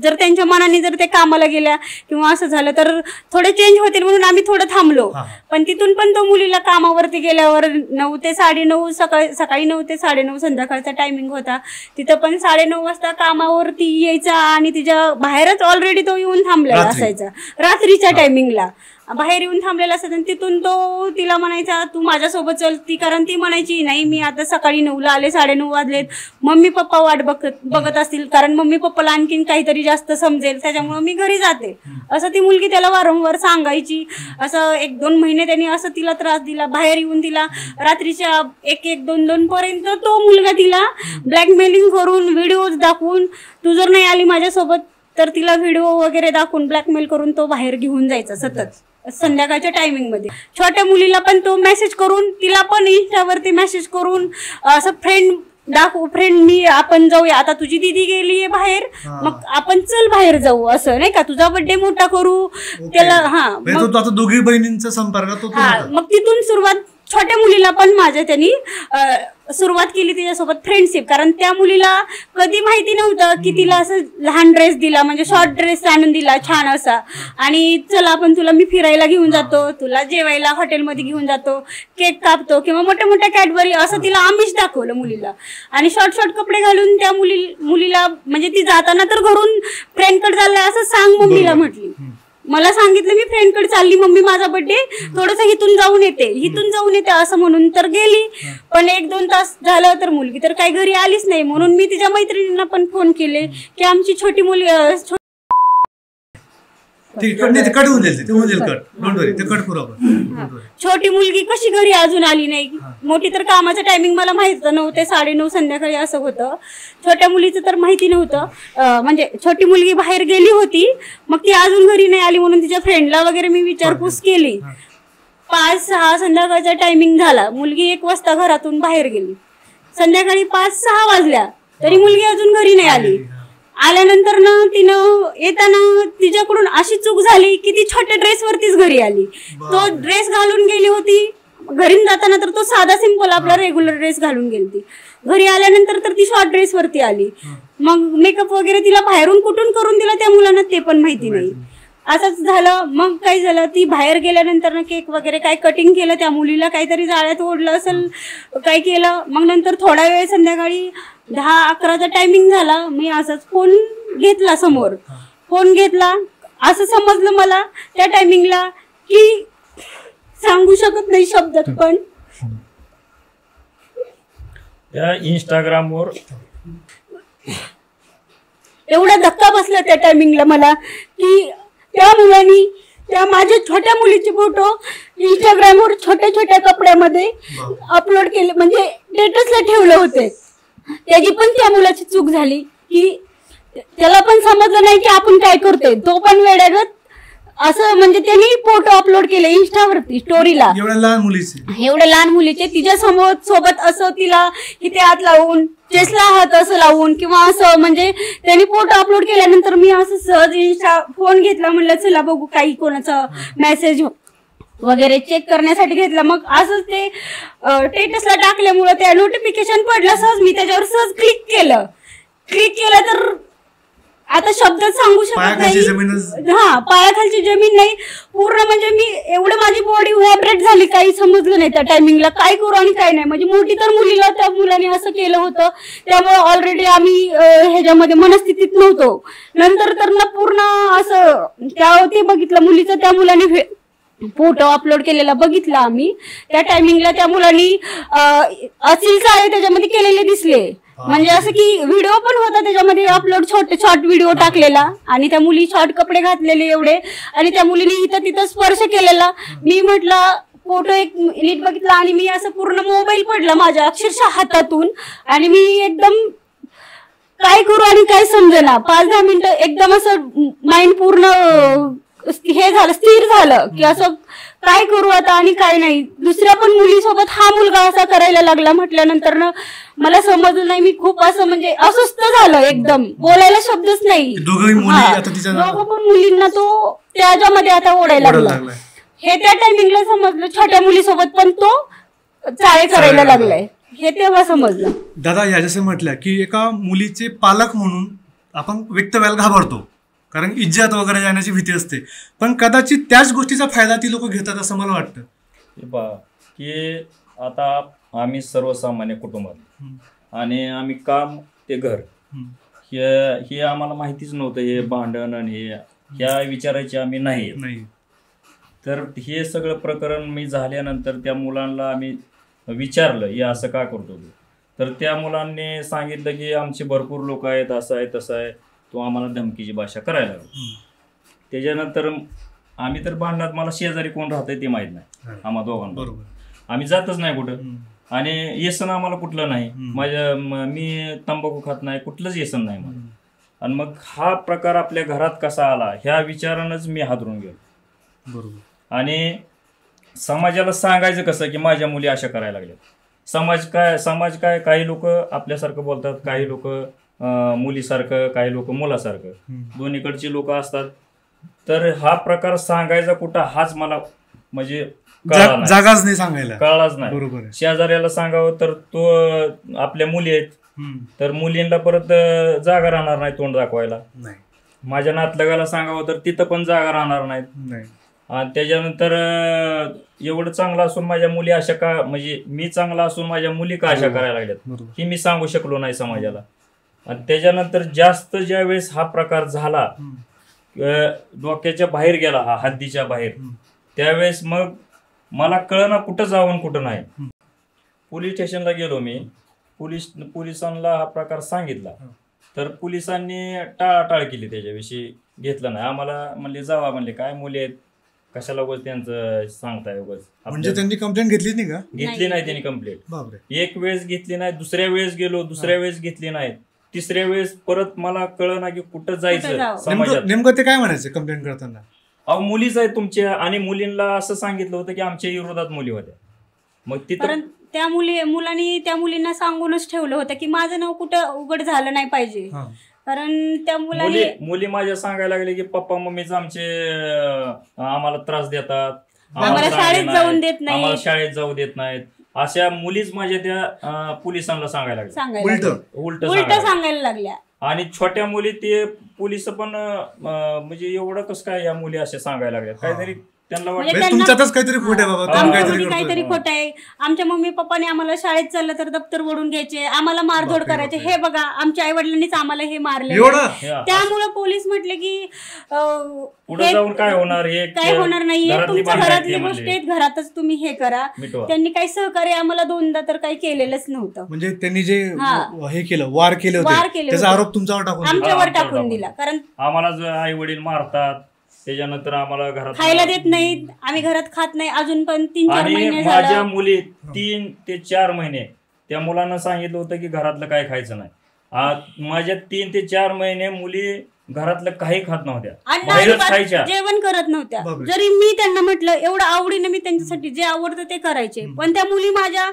जर त्यांच्या मनाने जर ते कामाला गेल्या किंवा असं झालं तर थोडे चेंज होतील, म्हणून आम्ही थोडं थांबलो. पण तिथून पण तो मुलीला कामावरती गेल्यावर 9 ते 9:30 सकाळी 9 ते 9:30 संध्याकाळचा टायमिंग होता. तिथं पण 9:30 वाजता कामावरती यायचा, आणि तिच्या बाहेरच ऑलरेडी तो येऊन थांबलेला असायचा रात्रीच्या टायमिंगला. बाहेर येऊन थांबलेला असायचा, आणि तिथून तो तिला म्हणायचा तू माझ्यासोबत चल. कारण ती म्हणायची नाही, मी आता सकाळी 9ला आले, 9:30 वाजलेत, मम्मी पप्पा वाट बघत असतील, कारण मम्मी पप्पाला आणखीन काहीतरी जास्त समजेल, त्याच्यामुळे मी घरी जाते, असं ती मुलगी त्याला वारंवार सांगायची. असं 1-2 महिने त्यांनी असं तिला त्रास दिला. बाहेर येऊन तिला रात्रीच्या 1-2 पर्यंत तो मुलगा तिला ब्लॅकमेलिंग करून, व्हिडिओज दाखवून, तू जर नाही आली माझ्यासोबत तर तिला व्हिडिओ वगैरे दाखवून ब्लॅकमेल करून तो बाहेर घेऊन जायचा सतत संध्याकाळच्या टायमिंग मध्ये. छोट्या मुलीला पण तो मेसेज करून, तिला पण इंस्टावरती मेसेज करून असं फ्रेंड मी आपण जाऊया, आता तुझी दीदी गेलीये बाहेर, मग आपण चल बाहेर जाऊ, असं नाही का, तुझा बर्थडे मोठा करू त्याला. मग दोघी बहिणींचा संपर्क. मग तिथून सुरुवात छोट्या मुलीला पण माझ्या त्यांनी सुरुवात केली तिच्यासोबत फ्रेंडशिप. कारण त्या मुलीला कधी माहिती नव्हतं की तिला असं लहान ड्रेस दिला, म्हणजे शॉर्ट ड्रेस आणून दिला छान असा, आणि चला आपण तुला मी फिरायला घेऊन जातो, तुला जेवायला हॉटेलमध्ये घेऊन जातो, केक कापतो किंवा मोठ्या मोठ्या कॅडबरी, असं तिला आमिष दाखवलं मुलीला. आणि शॉर्ट कपडे घालून त्या मुलीला म्हणजे ती जाताना तर घरून फ्रेंडकडे चाललाय असं सांग मम्मीला म्हटली. मला सांगितलं मी फ्रेंडकडे चालली मम्मी, माझा बर्थडे थोडस इथून जाऊन येते असं म्हणून तर गेली. पण 1-2 तास झालं तर मुलगी तर काही घरी आलीच नाही, म्हणून मी तिच्या मैत्रिणींना पण फोन केले की आमची छोटी मुलगी ते कट होऊन जाईल, ते होऊन जाईल कट. डोंट वरी, ते कट करू आपण. छोटी मुलगी कशी घरी अजून आली नाही, मोठी तर कामाचं टायमिंग मला माहित नव्हते, 9:30 संध्याकाळी असं होतं. छोट्या मुलीचं तर माहिती नव्हतं, म्हणजे छोटी मुलगी बाहेर गेली होती, मग ती अजून घरी नाही आली म्हणून तिच्या फ्रेंडला वगैरे मी विचारपूस केली. 5-6 संध्याकाळचा टायमिंग झाला, मुलगी 1 वाजता घरातून बाहेर गेली. संध्याकाळी 5-6 वाजल्या तरी मुलगी अजून घरी नाही आली. आल्यानंतर ना तिनं येताना तिच्याकडून अशी चूक झाली की ती छोट्या ड्रेसवरतीच घरी आली. तो ड्रेस घालून गेली होती, घरी जाताना तर तो साधा सिंपल आपला रेग्युलर ड्रेस घालून गेली ती. घरी आल्यानंतर तर ती शॉर्ट ड्रेसवरती आली. मग मेकअप वगैरे तिला बाहेरून कुठून करून दिला त्या मुलांना ते पण माहिती नाही. असंच झालं. मग काय झालं, ती बाहेर गेल्यानंतर ना केक वगैरे काय कटिंग केलं, त्या मुलीला काहीतरी जाळ्यात ओढलं असेल, काय केलं. मग नंतर थोडा वेळ संध्याकाळी 10-11चा टायमिंग झाला, मी असाच फोन घेतला समोर. फोन घेतला, असं समजलं मला त्या टायमिंगला की सांगू शकत नाही शब्दात, पण त्या इंस्टाग्रामवर एवढा धक्का बसला त्या टायमिंगला मला की त्या मुलांनी त्या माझ्या छोट्या मुलीचे फोटो इंस्टाग्रामवर छोट्या छोट्या कपड्यामध्ये अपलोड केले, म्हणजे स्टेटसला ठेवले होते. त्याची पण त्या मुलाची चूक झाली की त्याला पण समजलं नाही की आपण काय करतोय, तो पण वेड्यागत असं म्हणजे त्यांनी फोटो अपलोड केले इंस्टावरती स्टोरीला. एवढ्या लहान मुलीचे तिच्या सोबत असं तिला इथे हात लावून, चेसला हात असं लावून किंवा असं, म्हणजे त्यांनी फोटो अपलोड केल्यानंतर मी असं सहज इंस्टा फोन घेतला, म्हणलं चला बघू काही कोणाचा मेसेज वगैरे चेक करण्यासाठी घेतला. मग असंच ते स्टेटसला टाकल्यामुळे त्या नोटिफिकेशन पडलं, सहज मी त्याच्यावर सहज क्लिक केलं तर आता शब्दात सांगू शकत नाही. पायाखालची जमीन नाही पूर्ण, म्हणजे मी एवढं माझी बॉडी व्हायब्रेट झाली, काही समजलं नाही त्या टायमिंगला काय करू आणि काय नाही. म्हणजे मोठी तर मुलीला त्या मुलाने असं केलं होतं, त्यामुळे ऑलरेडी आम्ही ह्याच्यामध्ये मनस्थितीत नव्हतो. नंतर तर ना पूर्ण असं ते बघितलं मुलीचं, त्या मुलाने फोटो अपलोड केलेला बघितला आम्ही. त्या टायमिंगला त्या मुलांनी अश्लील चाळे त्याच्यामध्ये केलेले दिसले, म्हणजे असं की व्हिडिओ पण होता त्याच्यामध्ये अपलोड, शॉर्ट व्हिडिओ टाकलेला, आणि त्या मुली शॉर्ट कपडे घातलेले एवढे, आणि त्या मुलीने इथं तिथं स्पर्श केलेला. मी म्हटलं फोटो एक नीट बघितला आणि मी असं पूर्ण मोबाईल पडला माझ्या अक्षरशः हातातून, आणि मी एकदम काय करू आणि काय समजेना. 5-10 मिनिटं एकदम असं माइंड पूर्ण हे झालं, स्थिर झालं की असं काय करू आता आणि काय नाही. दुसऱ्या पण मुलीसोबत हा मुलगा असा करायला लागला म्हटल्यानंतर ना मला समजलं नाही. मी खूप असं म्हणजे अस्वस्थ झालं, एकदम बोलायला शब्दच नाही. दोघं पण मुलींना तो त्याच्यामध्ये आता ओढायला लागला. हे त्या टायमिंगला समजलं, छोट्या मुलीसोबत पण तो चाळे करायला लागलाय, हे तेव्हा समजलं. दादा या जसं म्हटलं की एका मुलीचे पालक म्हणून आपण व्यक्त व्हायला घाबरतो, कारण इज्जत वगैरे जाण्याची भीती असते, पण कदाचित त्याच गोष्टीचा फायदा ती लोक घेतात असं मला वाटतं. की आता आम्ही सर्वसामान्य कुटुंबात आणि आम्ही काम ते घर, हे आम्हाला माहितीच नव्हतं. हे भांडण आणि ह्या विचारायचे आम्ही नाही. तर हे सगळं प्रकरण मी झाल्यानंतर त्या मुलांना आम्ही विचारलं हे असं का करतो तू, तर त्या मुलांनी सांगितलं की आमचे भरपूर लोक आहेत, असं आहे तसं आहे, तो आम्हाला धमकीची भाषा करायला लागली. त्याच्यानंतर आम्ही तर भांडणात, मला शेजारी कोण राहतंय ते माहित नाही आम्हा दोघांबरोबर, आम्ही जातच नाही कुठं, आणि येसन आम्हाला कुठलं नाही. मी तंबाखू खात नाही, कुठलंच येसन नाही मला. आणि मग हा प्रकार आपल्या घरात कसा आला ह्या विचारानंच मी हादरून गेलो. बरोबर. आणि समाजाला सांगायचं कसं की माझ्या मुली अशा करायला लागल्या. समाज काय काही लोक आपल्यासारखं बोलतात, काही लोक मुलीसारखं, काही लोक मुलासारखं, दोन्हीकडची लोक असतात. तर हा प्रकार सांगायचा कुठं हाच मला म्हणजे जागाच नाही सांगायला, कळलाच नाही. शेजाऱ्याला सांगावं तर तो आपल्या मुली आहेत, तर मुलींना परत जागा राहणार नाही तोंड दाखवायला. माझ्या नातलगाला सांगावं तर तिथं पण जागा राहणार नाहीत. आणि त्याच्यानंतर एवढं चांगलं असून माझ्या मुली अशा का, म्हणजे मी चांगला असून माझ्या मुली का अशा करायला लागल्यात ही मी सांगू शकलो नाही समाजाला. आणि त्याच्यानंतर जास्त ज्या वेळेस हा प्रकार झाला, डोक्याच्या बाहेर गेला, हा हद्दीच्या बाहेर, त्यावेळेस मग मला कळना कुठं जाऊन कुठं नाही. पोलीस स्टेशनला गेलो मी, पोलिसांना हा प्रकार सांगितला. तर पोलिसांनी टाळाटाळ केली, त्याच्याविषयी घेतलं नाही. आम्हाला म्हणले जावा, म्हणले काय मुली आहेत कशाला उगाच त्यांचं सांगताय उगाच. म्हणजे त्यांनी कंप्लेंट घेतलीच नाही का? घेतली नाही त्यांनी कंप्लेंट. बापरे. एक वेळेस घेतली नाही, दुसऱ्या वेळेस गेलो, दुसऱ्या वेळेस घेतली नाही, तिसऱ्या वेळेस परत मला कळलं ना की कुठं जायचं समाजात. नेमकं ते काय म्हणायचं कंप्लेंट करताना? अहो मुलीच आहे तुमच्या, आणि मुलींना असं सांगितलं होतं की आमच्या विरोधात मुली होत्या. मग तिथं त्या मुलांनी त्या मुलींना सांगूनच ठेवलं होतं की माझं नाव कुठं उघड झालं नाही पाहिजे. कारण त्या मुली माझ्या सांगायला लागले की पप्पा मम्मीच आमचे आम्हाला त्रास देतात, आम्हाला शाळेत जाऊन देत नाही, आम्हाला शाळेत जाऊ देत नाहीत, अशा मुलीच माझ्या त्या पोलिसांना सांगायला लागल्या, उलट सांगायला लागल्या. आणि छोट्या मुली ते पोलिस पण म्हणजे एवढं कसं काय या मुली असे सांगायला लागल्या, काहीतरी त्यांना वाटतं तुमच्यातच काहीतरी खोट आहे बाबा, काहीतरी खोट आहे. आमच्या मम्मी पप्पाने आम्हाला शाळेत चाललं तर दप्तर ओढून घ्यायचे, आम्हाला मारधोड करायचे. हे बघा आमच्या आई वडिलांनीच आम्हाला हे मारले. त्यामुळे पोलीस म्हटले की पुढे जाऊन काय होणार, हे काय होणार नाहीये, तुमच्या घरातली गोष्टी आहेत, घरातच तुम्ही हे करा. त्यांनी काही सहकार्य आम्हाला दोनदा तर काही केलेलंच नव्हतं. म्हणजे त्यांनी जे हे केलं, वार केले होते, त्याचा आरोप तुमच्यावर आमच्यावर टाकून दिला. कारण आम्हाला आई वडील मारतात, त्याच्यानंतर आम्हाला घरात खायला देत नाहीत, आम्ही घरात खात नाही अजून पण 3-4 महिने झाले. माझ्या मुली 3 ते 4 महिने त्या मुलांना सांगितलं होतं की घरातलं काय खायचं नाही. माझ्या 3 ते 4 महिने मुली घरातलं काही खात नव्हत्या, बाहेरच खायच्या, जेवण करत नव्हत्या. जरी मी त्यांना म्हटलं एवढं आवडीने मी त्यांच्यासाठी जे आवडतं ते करायचे, पण त्या मुली माझ्या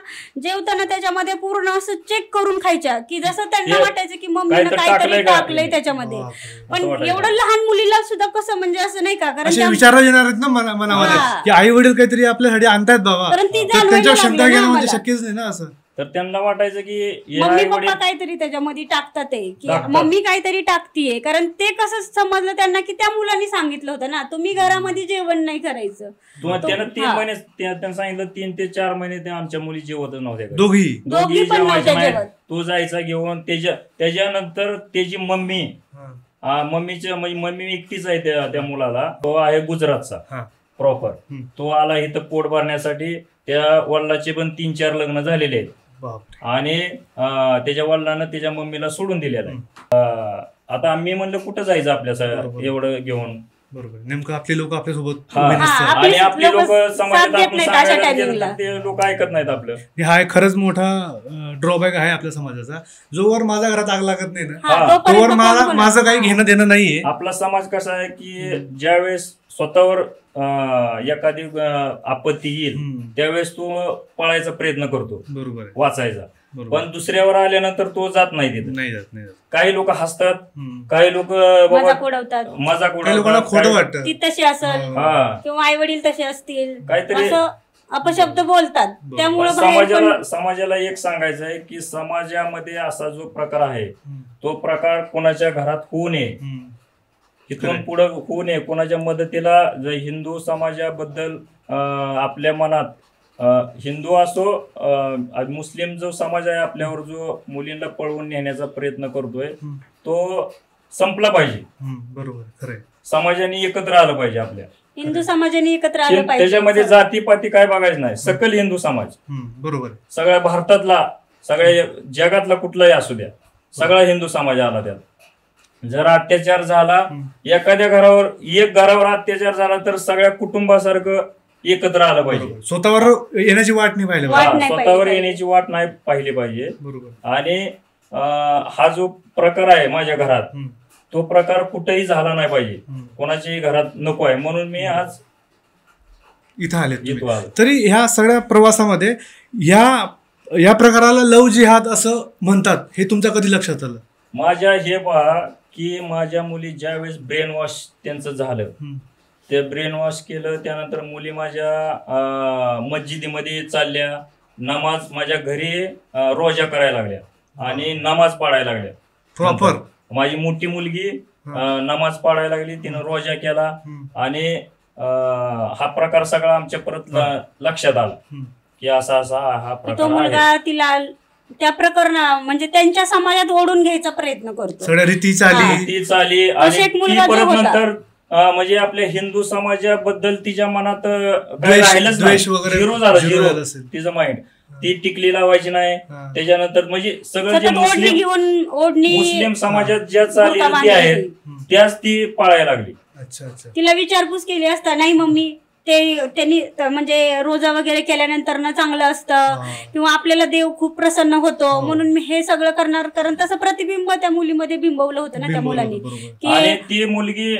जेवताना त्याच्यामध्ये पूर्ण असं चेक करून खायच्या की जसं त्यांना वाटायचं की मम्मीनं काहीतरी टाकलंय त्याच्यामध्ये. पण एवढं लहान मुलीला सुद्धा कसं म्हणजे असं नाही का, कारण विचार येणार आहेत ना मनामध्ये की आई वडील काहीतरी आपल्यासाठी आणतायत बाबा, त्यांच्या शंका घेणं म्हणजे शक्यच नाही ना असं. तर त्यांना वाटायचं की मम्मी पप्पा काहीतरी त्याच्यामध्ये टाकतात की मम्मी काहीतरी टाकतीये. कारण ते कसं समजलं त्यांना की त्या मुलांनी सांगितलं होतं ना तुम्ही घरामध्ये जेवण नाही करायचं. त्यानं 3 महिने त्यांना सांगितलं, 3 ते 4 महिने ते आमच्या मुली जेवतच नव्हत्या, दोघी पण नव्हत्या जेवत. तो जायचा घेऊन, त्याच्यानंतर त्याची मम्मीची म्हणजे मम्मी एकटीच आहे त्या मुलाला, तो आहे गुजरातचा प्रॉपर. तो आला इथं पोट भरण्यासाठी. त्या वडिलाचे पण 3-4 लग्न झालेले आहेत आणि त्याच्या वडिलांना त्याच्या मम्मीला सोडून दिलेलं आहे. आता आम्ही म्हणलं कुठं जायचं आपल्या एवढं घेऊन. बरोबर, नेमकं आपले लोक आपल्यासोबत आणि आपले लोक समाजात ते लोक ऐकत नाहीत आपलं. हा एक खरंच मोठा ड्रॉबॅक आहे आपल्या समाजाचा. जोवर माझ्या घरात आग लागत नाही ना तोवर माझं काही घेणं देणं नाहीये. आपला समाज कसा आहे की ज्यावेळेस स्वतःवर एखादी आपत्ती येईल त्यावेळेस तो पळायचा प्रयत्न करतो, बरोबर, वाचायचा. पण दुसऱ्यावर आल्यानंतर तो जात नाही तिथे. नाही जात. काही लोक हसतात, काही लोक मजाक उडवतात, खोटं वाटतं ती तशी असेल किंवा आई वडील तसे असतील, काहीतरी अपशब्द बोलतात. त्यामुळे समाजाला एक सांगायचं आहे की समाजामध्ये असा जो प्रकार आहे तो प्रकार कोणाच्या घरात होऊ नये, इथून पुढे होऊ नये. कोणाच्या मदतीला हिंदू समाजाबद्दल आपल्या मनात, हिंदू असो मुस्लिम जो समाज आहे आपल्यावर जो मुलींना पळवून नेण्याचा प्रयत्न करतोय तो संपला पाहिजे. बरोबर, खरंय. समाजाने एकत्र आलं पाहिजे, आपल्या हिंदू समाजाने एकत्र आलं पाहिजे. त्याच्यामध्ये जातीपाती काय बघायचं नाही, सकल हिंदू समाज. बरोबर, सगळ्या भारतातला, सगळ्या जगातला कुठलाही असू द्या, सगळा हिंदू समाज आला त्यात. जर अत्याचार झाला एखाद्या घरावर, एक घरावर अत्याचार झाला तर सगळ्या कुटुंबासारखं एकत्र आलं पाहिजे. स्वतःवर येण्याची वाट नाही पाहिजे, स्वतःवर येण्याची वाट नाही पाहिली पाहिजे. आणि हा जो प्रकार आहे माझ्या घरात तो प्रकार कुठेही झाला नाही पाहिजे, कोणाच्याही घरात नको आहे. म्हणून मी आज इथं आले. तरी ह्या सगळ्या प्रवासामध्ये या प्रकाराला लव्ह जिहाद असं म्हणतात, हे तुमच्या कधी लक्षात आलं? माझ्या हे पहा की माझ्या मुली ज्यावेळेस ब्रेन वॉश त्यांचं झालं, ते ब्रेन वॉश केलं, त्यानंतर मुली माझ्या मस्जिदीमध्ये चालल्या, नमाज माझ्या घरी रोजा करायला लागल्या आणि नमाज पाडायला लागल्या. प्रॉपर माझी मोठी मुलगी नमाज पाडायला लागली, तिनं रोजा केला आणि हा प्रकार सगळा आमच्या परत लक्षात आला की असा हा प्रकार आहे. तिला त्या प्रकरणा म्हणजे त्यांच्या समाजात ओढून घ्यायचा प्रयत्न करतो, सगळ्या रीती चाली आणि ती परत नंतर म्हणजे आपल्या हिंदू समाजाबद्दल तिच्या मनात राहिलंच, झिरो झालं तिचं माइंड. ती टिकली लावायची नाही. त्याच्यानंतर म्हणजे सगळं जे मुस्लिम समाजात ज्या चाली आहेत त्याच ती पाळायला लागली. तिला विचारपूस केली असता, नाही मम्मी त्यांनी म्हणजे रोजा वगैरे केल्यानंतर ना चांगलं असतं किंवा आपल्याला देव खूप प्रसन्न होतो म्हणून मी हे सगळं करणार. कारण तसं प्रतिबिंब त्या मुलीमध्ये बिंबवलं होतं ना त्या मुलांनी. आणि ती मुलगी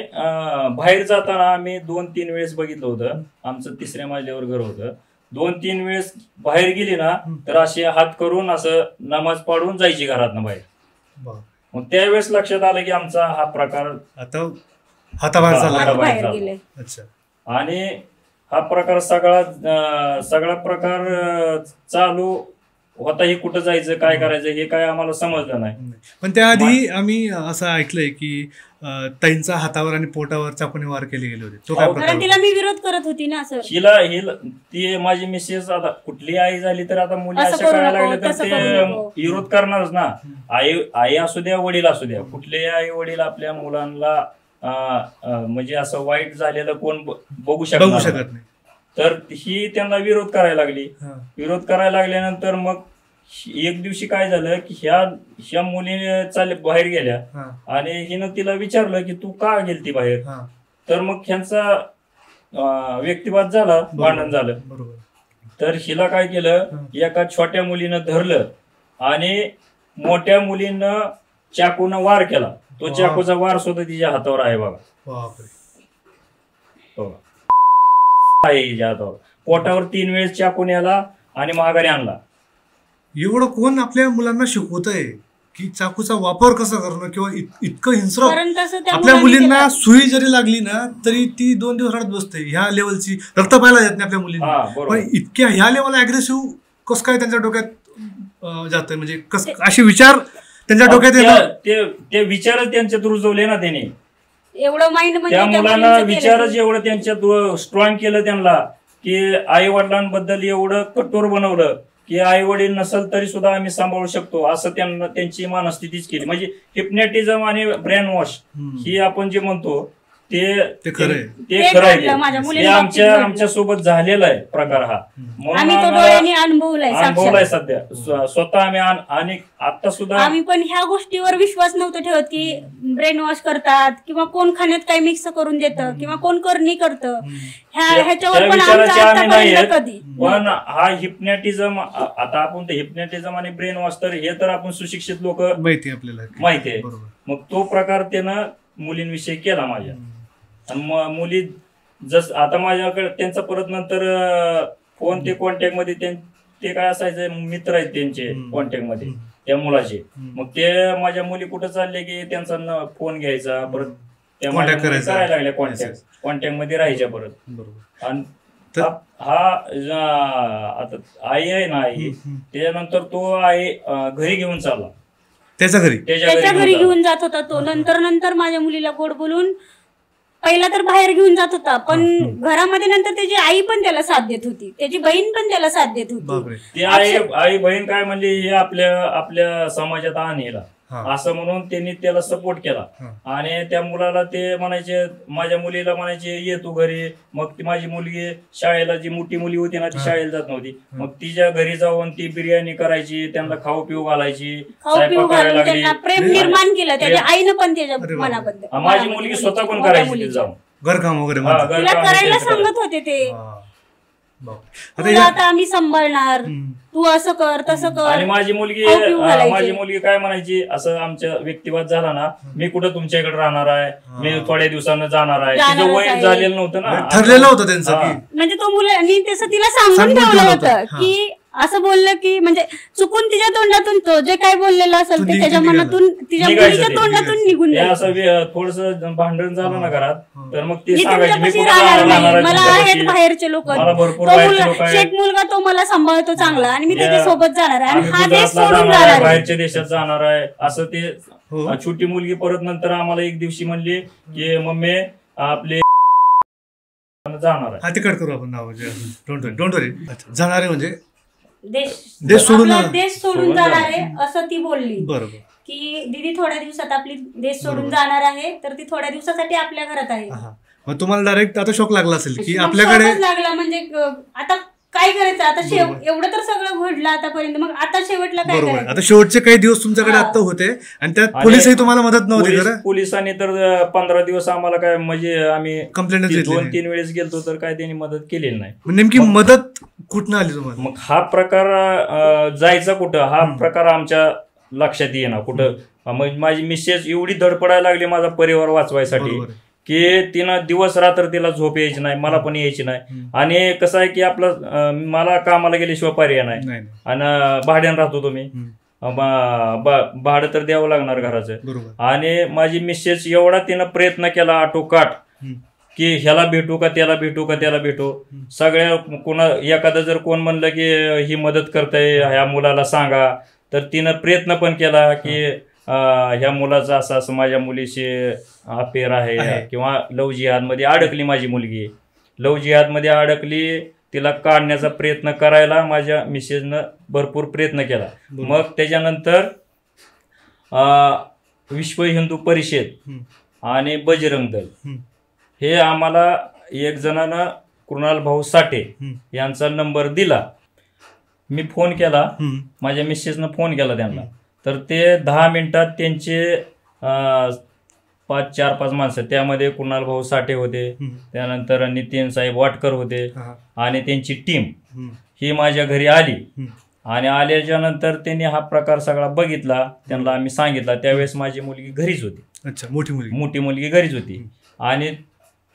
बाहेर जाताना आम्ही 2-3 वेळेस बघितलं होतं. आमचं 3ऱ्या मजल्यावर घर होतं. 2-3 वेळेस बाहेर गेली ना तर असे हात करून असं नमाज पाडून जायची घरातनं बाहेर. मग त्यावेळेस लक्षात आलं की आमचा हा प्रकार आता हाताबाहेर गेले. आणि हा प्रकार सगळा प्रकार चालू होता. हे कुठं जायचं काय करायचं हे काय आम्हाला समजलं नाही. पण त्याआधी आम्ही असं ऐकलंय की ताईंचा हातावर आणि पोटावर चाकूने वार केले गेले होते. तो काय प्रकार? तिला मी विरोध करत होती ना सर. हिला ती माझी मिसेस आता कुठली आई झाली तर आता मुली अशा करायला लागल्या तर ते विरोध करणारच ना. आई असू द्या वडील असू द्या, कुठलेही आई वडील आपल्या मुलांना म्हणजे असं वाईट झालेलं कोण बघू शकत नाही. तर ही त्यांना विरोध करायला लागली. विरोध करायला लागल्यानंतर मग एक दिवशी काय झालं की ह्या मुलीने बाहेर गेल्या आणि हिनं तिला विचारलं की तू का गेलती बाहेर. तर मग ह्यांचा व्यक्तिवाद झाला, भांडण झालं. तर हिला काय केलं, एका छोट्या मुलीनं धरलं आणि मोठ्या मुलीनं चाकूनं वार केला. तो चाकूचा वार सुद्धा तिच्या हातावर आहे बघा. आहे हिच्या हातावर. पोटावर 3 वेळेस चाकून याला आणि माघारी आणला. एवढं कोण आपल्या मुलांना शिकवत आहे की चाकूचा वापर कसा करणं किंवा इतकं हिंस्र. आपल्या मुलींना सुई जरी लागली ना तरी ती 2 दिवस रडत बसते. ह्या लेवलची रक्त पाहायला येत नाही आपल्या मुलींना. पण इतक्या ह्या लेवलला अग्रेसिव्ह कसं काय त्यांच्या डोक्यात जातंय, म्हणजे असे विचार त्यांच्या डोक्यात ते विचारच त्यांच्यात रुजवले ना त्यांनी. एवढं माइंड त्या मुलांना विचारच एवढं त्यांच्यात स्ट्रॉंग केलं त्यांना की आई वडिलांबद्दल एवढं कठोर बनवलं की आई वडील नसेल तरी सुद्धा आम्ही सांभाळू शकतो असं त्यांना त्यांची मानस्थितीच केली. म्हणजे हिप्नॅटिझम आणि ब्रेन वॉश ही आपण जे म्हणतो ते खरं आहे. आमच्या सोबत झालेला आहे प्रकार हा. अनुभवलाय सध्या स्वतः आम्ही. आणि आता सुद्धा आम्ही पण ह्या गोष्टीवर विश्वास नव्हतो ठेवत की ब्रेन वॉश करतात किंवा कोण खाण्यात काही मिक्स करून देतं किंवा कोण करणी करतं. ह्याच्यावर पण कधी. पण हा हिप्नॅटिझम, आता आपण हिप्नॅटिझम आणि ब्रेन वॉश तर हे तर आपण सुशिक्षित लोक माहिती आहे. मग तो प्रकार त्यानं मुलींविषयी केला माझ्या. आणि मुली जस आता माझ्याकडे त्यांचा परत नंतर फोन ते कॉन्टॅक्ट मध्ये ते काय असायचं मित्र आहेत त्यांचे कॉन्टॅक्ट मध्ये त्या मुलाचे. मग ते माझ्या मुली कुठं चालले की त्यांचा फोन घ्यायचा परत त्या करायला लागल्या कॉन्टॅक्ट मध्ये राहायच्या परत. आणि हा आता आई आहे ना आई त्याच्यानंतर तो आई घरी घेऊन चालला. त्याच्या घरी घेऊन जात होता तो. नंतर माझ्या मुलीला गोड बोलून पहिला तर बाहेर घेऊन जात होता पण घरामध्ये नंतर त्याची आई पण त्याला साथ देत होती, त्याची बहीण पण त्याला साथ देत होती. ती आई बहीण काय म्हणली हे आपल्या समाजात आणला असं म्हणून त्यांनी त्याला सपोर्ट केला. आणि त्या मुलाला ते म्हणायचे, माझ्या मुलीला म्हणायचे ये तू घरी. मग ती माझी मुलगी शाळेला, जी मोठी मुली होती ना ती शाळेला जात नव्हती, मग तिच्या घरी जाऊन ती बिर्याणी करायची, त्यांना खाऊ पिऊ घालायची, स्वयंपाक करायला लागली, प्रेम निर्माण केलं त्याच्या आईनं पण त्याच्या मनाबद्दल. माझी मुलगी स्वतः पण करायची जाऊन घरकाम वगैरे करायला सांगत होते ते. आता आम्ही सांभाळणार, तू असं कर तसं कर. आणि माझी मुलगी काय म्हणायची, असं आमच्या व्यक्तिवाद झाला ना, मी कुठं तुमच्याकडे राहणार आहे, मी थोड्या दिवसानं जाणार आहे. तिचं वय झालेलं नव्हतं ना, ठरलेलं होतं त्यांचं. म्हणजे तो मुलांनी तसं तिला सांगून ठेवलं होतं की असं बोललं की म्हणजे चुकून तिच्या तोंडातून तो जे काय बोललेलं असेल ते त्याच्या मनातून तिच्या मुलीच्या तोंडातून निघून जाईल. असं थोडस भांडण झालं ना घरात तर मग ती मला आहेत बाहेरचे लोक, शेख मुलगा तो मला सांभाळतो चांगला आणि मी त्याच्या सोबत जाणार आहे आणि हा देश सोडून जाणार आहे, बाहेरच्या देशात जाणार आहे असं ते. छोटी मुलगी परत नंतर आम्हाला एक दिवशी म्हणली की मम्मी आपले जाणार आहे. हा तिकड करू आपण नाव, डोंट वरी. जाणार आहे म्हणजे देश सोडून जाणार आहे असं ती बोलली. बरोबर की दीदी थोड्या दिवसात आपली देश सोडून जाणार आहे तर ती थोड्या दिवसासाठी आपल्या घरात आहे. मग तुम्हाला डायरेक्ट आता शॉक लागला असेल की आपल्याकडे लागला. म्हणजे आता काय करायचं आता? एवढं तर सगळं घडलं आतापर्यंत, मग आता शेवटला काय करायचं? आता शेवटचे काही दिवस तुमच्याकडे आता होते आणि त्यात पोलिसही तुम्हाला मदत नव्हती खरं? पोलिसांनी तर 15 दिवस आम्हाला काय म्हणजे आम्ही कंप्लेंट 2-3 वेळेस गेलतो तर काय त्यांनी मदत केलेली नाही. नेमकी मदत कुठनं आली तुम्हाला? मग हा प्रकार जायचा कुठं, हा प्रकार आमच्या लक्षात येईना कुठं. माझी मिसेस एवढी धडपडायला लागली माझा परिवार वाचवायसाठी की तिनं दिवस रात्र तिला झोप यायची नाही, मला पण यायची नाही. आणि कसं आहे की आपलं मला कामाला गेल्याशिवाय पर्याय नाही आणि भाड्यानं राहतो तुम्ही, भाडं तर द्यावं लागणार घराचं. आणि माझी मिसेस एवढा तिनं प्रयत्न केला आटोकाट की ह्याला भेटू का त्याला भेटू का त्याला भेटू. सगळ्या एखादं जर कोण म्हणलं की ही मदत करतंय ह्या मुलाला सांगा, तर तिनं प्रयत्न पण केला की ह्या मुलाचं असं असं माझ्या मुलीशी अफेअर आहे किंवा लव्ह जिहादमध्ये अडकली माझी मुलगी, लव्ह जिहादमध्ये अडकली, तिला काढण्याचा प्रयत्न करायला माझ्या मिसेसनं भरपूर प्रयत्न केला. मग त्याच्यानंतर विश्व हिंदू परिषद आणि बजरंग दल हे आम्हाला एक जणानं कृणाल भाऊ साठे यांचा नंबर दिला. मी फोन केला, माझ्या मिसेसनं फोन केला त्यांना, तर ते 10 मिनिटात त्यांचे 4-5 माणसं, त्यामध्ये कुणाल भाऊ साठे होते, त्यानंतर नितीन साहेब वाटकर होते आणि त्यांची टीम ही माझ्या घरी आली. आणि आल्याच्या नंतर त्यांनी हा प्रकार सगळा बघितला, त्यांना आम्ही सांगितला. त्यावेळेस माझी मुलगी घरीच होती. अच्छा, मोठी मुलगी घरीच होती. आणि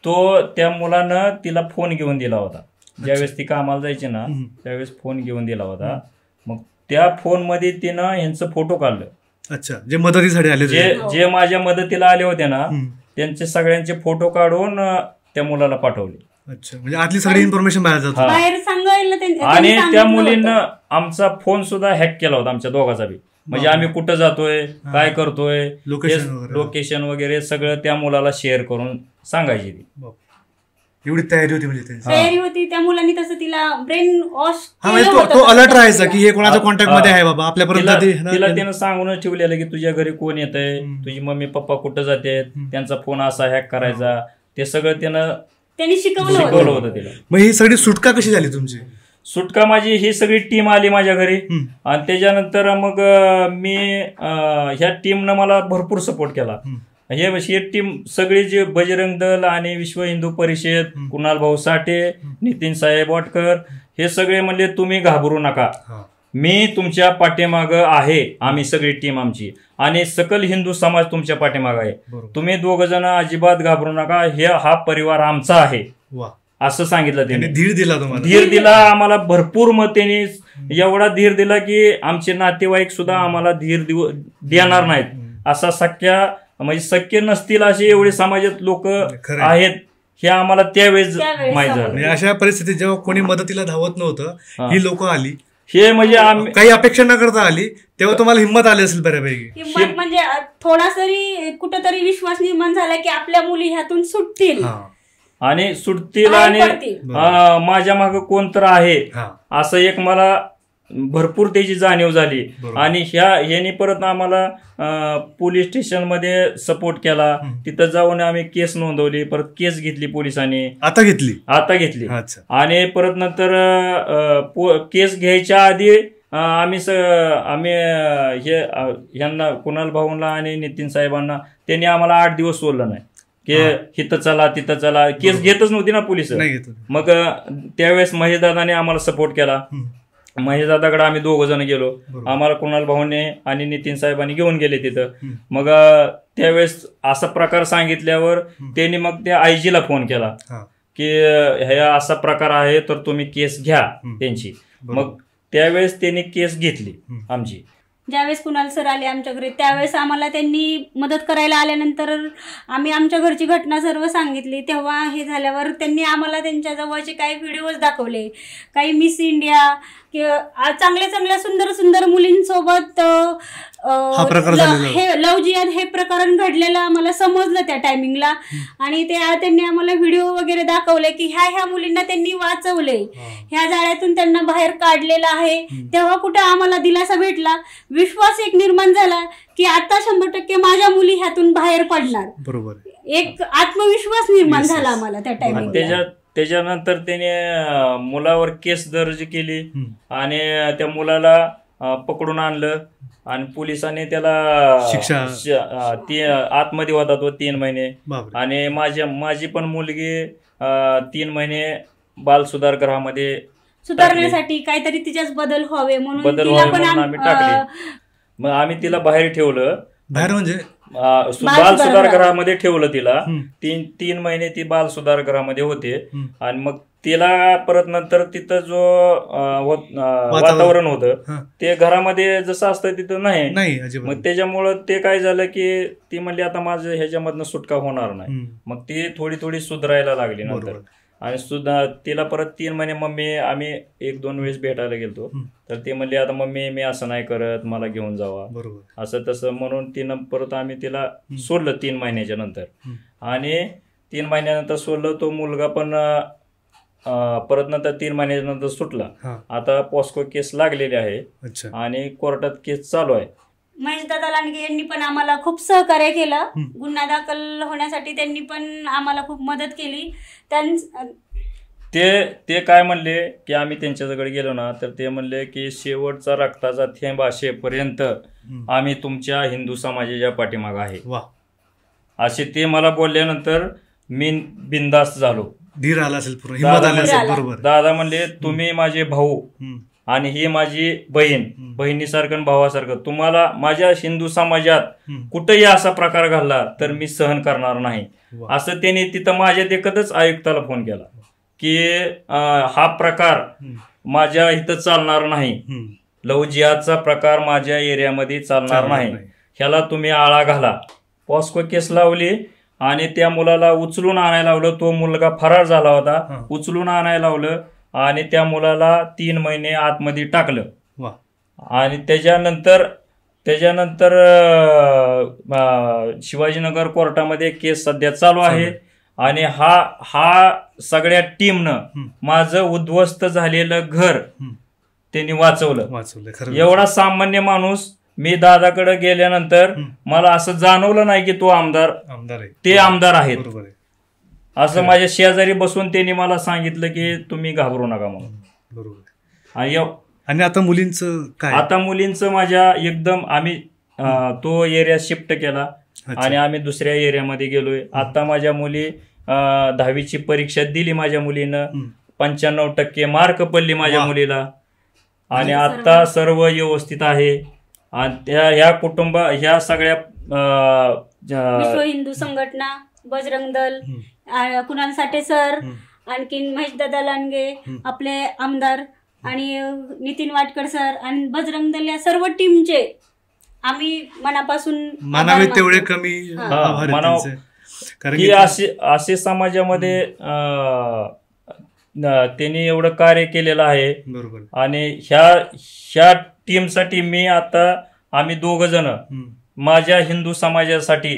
त्या मुलानं तिला फोन घेऊन दिला होता. ज्यावेळेस ती कामाला जायची ना त्यावेळेस फोन घेऊन दिला होता. मग त्या फोन मध्ये तिनं ह्यांचं फोटो काढलं. अच्छा, जे मदतीसाठी आले, जे माझ्या मदतीला आले होते ना त्यांचे सगळ्यांचे फोटो काढून त्या मुलाला पाठवले. अच्छा, म्हणजे आतली सगळी इन्फॉर्मेशन बाहेर सांगायला. आणि त्या मुलीनं आमचा फोन सुद्धा हॅक केला होता आमच्या दोघाचा बी. म्हणजे आम्ही कुठं जातोय, काय करतोय, लोकेशन वगैरे सगळं त्या मुलाला शेअर करून सांगायची. ती एवढी तयारी होती, म्हणजे तयारी होती त्या मुलांनी. तसं तिला ब्रेन वॉश, तो अलर्ट राहायचा की हे कोणाच्या कॉन्टॅक्ट मध्ये आहे बाबा आपल्यापर्यंत. तिला त्यानं सांगूनच ठेवलेलं की तुझ्या घरी कोण येतंय, तुझी मम्मी पप्पा कुठं जाते, त्यांचा फोन असा हॅक करायचा, ते सगळं त्यांनी शिकवलं होतं तिला. मग ही सगळी सुटका कशी झाली तुमची? सुटका माझी ही सगळी टीम आली माझ्या घरी. आणि त्याच्यानंतर मग मी ह्या टीमनं मला भरपूर सपोर्ट केला. ही टीम सगळी जे बजरंग दल आणि विश्व हिंदू परिषद, कुणाल भाऊ साठे, नितीन साहेब वाटकर, हे सगळे म्हणले तुम्ही घाबरू नका, मी तुमच्या पाठीमागं आहे. आम्ही सगळी टीम आमची आणि सकल हिंदू समाज तुमच्या पाठीमागं आहे. तुम्ही 2 जण अजिबात घाबरू नका, हा परिवार आमचा आहे असं सांगितलं त्यांनी. धीर दिला आम्हाला भरपूर. मग त्यांनी एवढा धीर दिला की आमचे नातेवाईक सुद्धा आम्हाला धीर देणार नाहीत. असा शक्य नसतील असे एवढे समाजात लोक आहेत हे आम्हाला त्यावेळेस माहित झालं. अशा परिस्थितीत जेव्हा कोणी मदतीला धावत नव्हतं, ही लोक आली, हे म्हणजे आम्ही काही अपेक्षा न करता आली, तेव्हा तुम्हाला हिंमत आली असेल बऱ्यापैकी. हिंमत म्हणजे थोडासा कुठंतरी विश्वास निर्माण झाला की आपल्या मुली ह्यातून सुटतील आणि आणि माझ्या मागे कोण तर आहे असं एक मला भरपूर त्याची जाणीव झाली. आणि ह्यानी परत आम्हाला पोलीस स्टेशन मध्ये सपोर्ट केला. तिथं जाऊन आम्ही केस नोंदवली, परत केस घेतली पोलिसांनी. आता घेतली. आणि परत नंतर केस घ्यायच्या आधी आम्ही ह्यांना कुणाल भाऊंना आणि नितीन साहेबांना त्यांनी आम्हाला 8 दिवस सोडलं नाही की इथं चला तिथं चला. केस घेतच नव्हती ना पोलिस. मग त्यावेळेस महेशदादाने आम्हाला सपोर्ट केला. महेशदादाकडे आम्ही 2 जण गेलो. आम्हाला कुणाल भाऊने आणि नितीन साहेबांनी घेऊन गेले तिथं. मग त्यावेळेस असा प्रकार सांगितल्यावर त्यांनी मग त्या आयजीला फोन केला की हे असा प्रकार आहे तर तुम्ही केस घ्या त्यांची. मग त्यावेळेस त्यांनी केस घेतली आमची. ज्यावेळेस कुणाल सर आले आमच्या घरी त्यावेळेस आम्हाला त्यांनी मदत करायला आल्यानंतर आम्ही आमच्या घरची घटना सर्व सांगितली. तेव्हा हे झाल्यावर त्यांनी आम्हाला त्यांच्या जवळचे काही व्हिडिओज दाखवले, काही मिस इंडिया किंवा चांगल्या सुंदर मुलींसोबत हे लव्ह जिहाद हे प्रकरण घडलेलं आम्हाला समजलं त्या टायमिंगला. आणि त्यांनी आम्हाला व्हिडिओ वगैरे दाखवले की ह्या मुलींना त्यांनी वाचवले, ह्या जाळ्यातून त्यांना बाहेर काढलेलं आहे. तेव्हा कुठं आम्हाला दिलासा भेटला, विश्वास एक निर्माण झाला की आता 100% माझ्या मुली ह्यातून बाहेर पडणार. बरोबर, एक आत्मविश्वास निर्माण झाला आम्हाला त्या टायमिंगला. त्याच्यानंतर त्याने मुलावर केस दर्ज केली आणि त्या मुलाला पकडून आणलं आणि पोलिसांनी त्याला शिक्षा ती आतमध्ये होता तो 3 महिने. बापरे. आणि माझी पण मुलगी 3 महिने बाल सुधार गृहामध्ये सुधारण्यासाठी काहीतरी तिच्यात बदल व्हावे म्हणून आम्ही टाकली. मग आम्ही तिला बाहेर ठेवलं. बाहेर म्हणजे बाल सुधार गृहामध्ये ठेवलं तिला. 3 महिने ती बाल सुधार गृहामध्ये होते. आणि मग तिला परत नंतर तिथं जो वातावरण होतं ते घरामध्ये जसं असतं तिथं नाही. मग त्याच्यामुळं ते काय झालं की ती म्हणली आता माझं ह्याच्यामधनं सुटका होणार नाही. मग ती थोडी सुधारायला लागली नंतर. आणि सुद्धा तिला परत 3 महिने मम्मी आम्ही 1-2 वेळेस भेटायला गेलतो तर ती म्हणली आता मम्मी मी असं नाही करत, मला घेऊन जावा, असं तसं म्हणून तिनं परत आम्ही तिला सोडलं 3 महिन्याच्या नंतर. आणि 3 महिन्यानंतर सोडलं. तो मुलगा पण परत नंतर 3 महिन्यानंतर सुटला. आता पॉस्को केस लागलेली आहे आणि कोर्टात केस चालू आहे. महेशदादा लांडगे यांनी पण आम्हाला खूप सहकार्य केलं. गुन्हा दाखल होण्यासाठी त्यांनी पण आम्हाला खूप मदत केली. ते काय म्हणले की आम्ही त्यांच्याकडे गेलो ना तर ते म्हणले की शेवटचा रक्ताचा थेंब असेपर्यंत आम्ही तुमच्या हिंदू समाजाच्या पाठीमागे आहे असे ते मला बोलल्यानंतर मी बिनधास्त झालो. धीर आला असेल, हिंमत आली असेल. बरोबर. दादा म्हणले तुम्ही माझे भाऊ आणि ही माझी बहिणीसारखं भावासारखं, तुम्हाला माझ्या हिंदू समाजात कुठेही असा प्रकार घडला तर मी सहन करणार नाही असं त्यांनी तिथं माझ्या देखतच आयुक्ताला फोन केला की हा प्रकार माझ्या इथं चालणार नाही, लव्ह जिहादचा प्रकार माझ्या एरियामध्ये चालणार नाही, ह्याला तुम्ही आळा घाला. पॉस्को केस लावली आणि त्या मुलाला उचलून आणायला लावलं. तो मुलगा फरार झाला होता. उचलून आणायला लावलं आणि त्या मुलाला 3 महिने आतमध्ये टाकलं. आणि त्याच्यानंतर शिवाजीनगर कोर्टामध्ये केस सध्या चालू आहे. आणि हा सगळ्या टीमनं माझं उद्ध्वस्त झालेलं घर त्यांनी वाचवलं. एवढा सामान्य माणूस मी दादाकडे गेल्यानंतर मला असं जाणवलं नाही की तो आमदार ते आमदार आहेत असं. माझ्या शेजारी बसून त्यांनी मला सांगितलं की तुम्ही घाबरू नका म्हणून. बरोबर. आणि आता मुलींचं काय? आता मुलींचं माझ्या एकदम आम्ही तो एरिया शिफ्ट केला आणि आम्ही दुसऱ्या एरियामध्ये गेलोय. आता माझ्या मुली 10वीची परीक्षा दिली. माझ्या मुलीनं 95% मार्क पडली माझ्या मुलीला. आणि आता सर्व व्यवस्थित आहे. आणि ह्या सगळ्या विश्व हिंदू संघटना, बजरंग दल, कुणाल साठे सर, आणखीन महेशदादा लांडगे, आपले आमदार आणि नितीन वाटकर सर आणि बजरंग दल या सर्व टीमचे आम्ही मनापासून मानावे तेवढे कमी. कारण की असे समाजामध्ये त्यांनी एवढं कार्य केलेलं आहे. बरोबर. आणि ह्या टीमसाठी आम्ही 2 जण माझ्या हिंदू समाजासाठी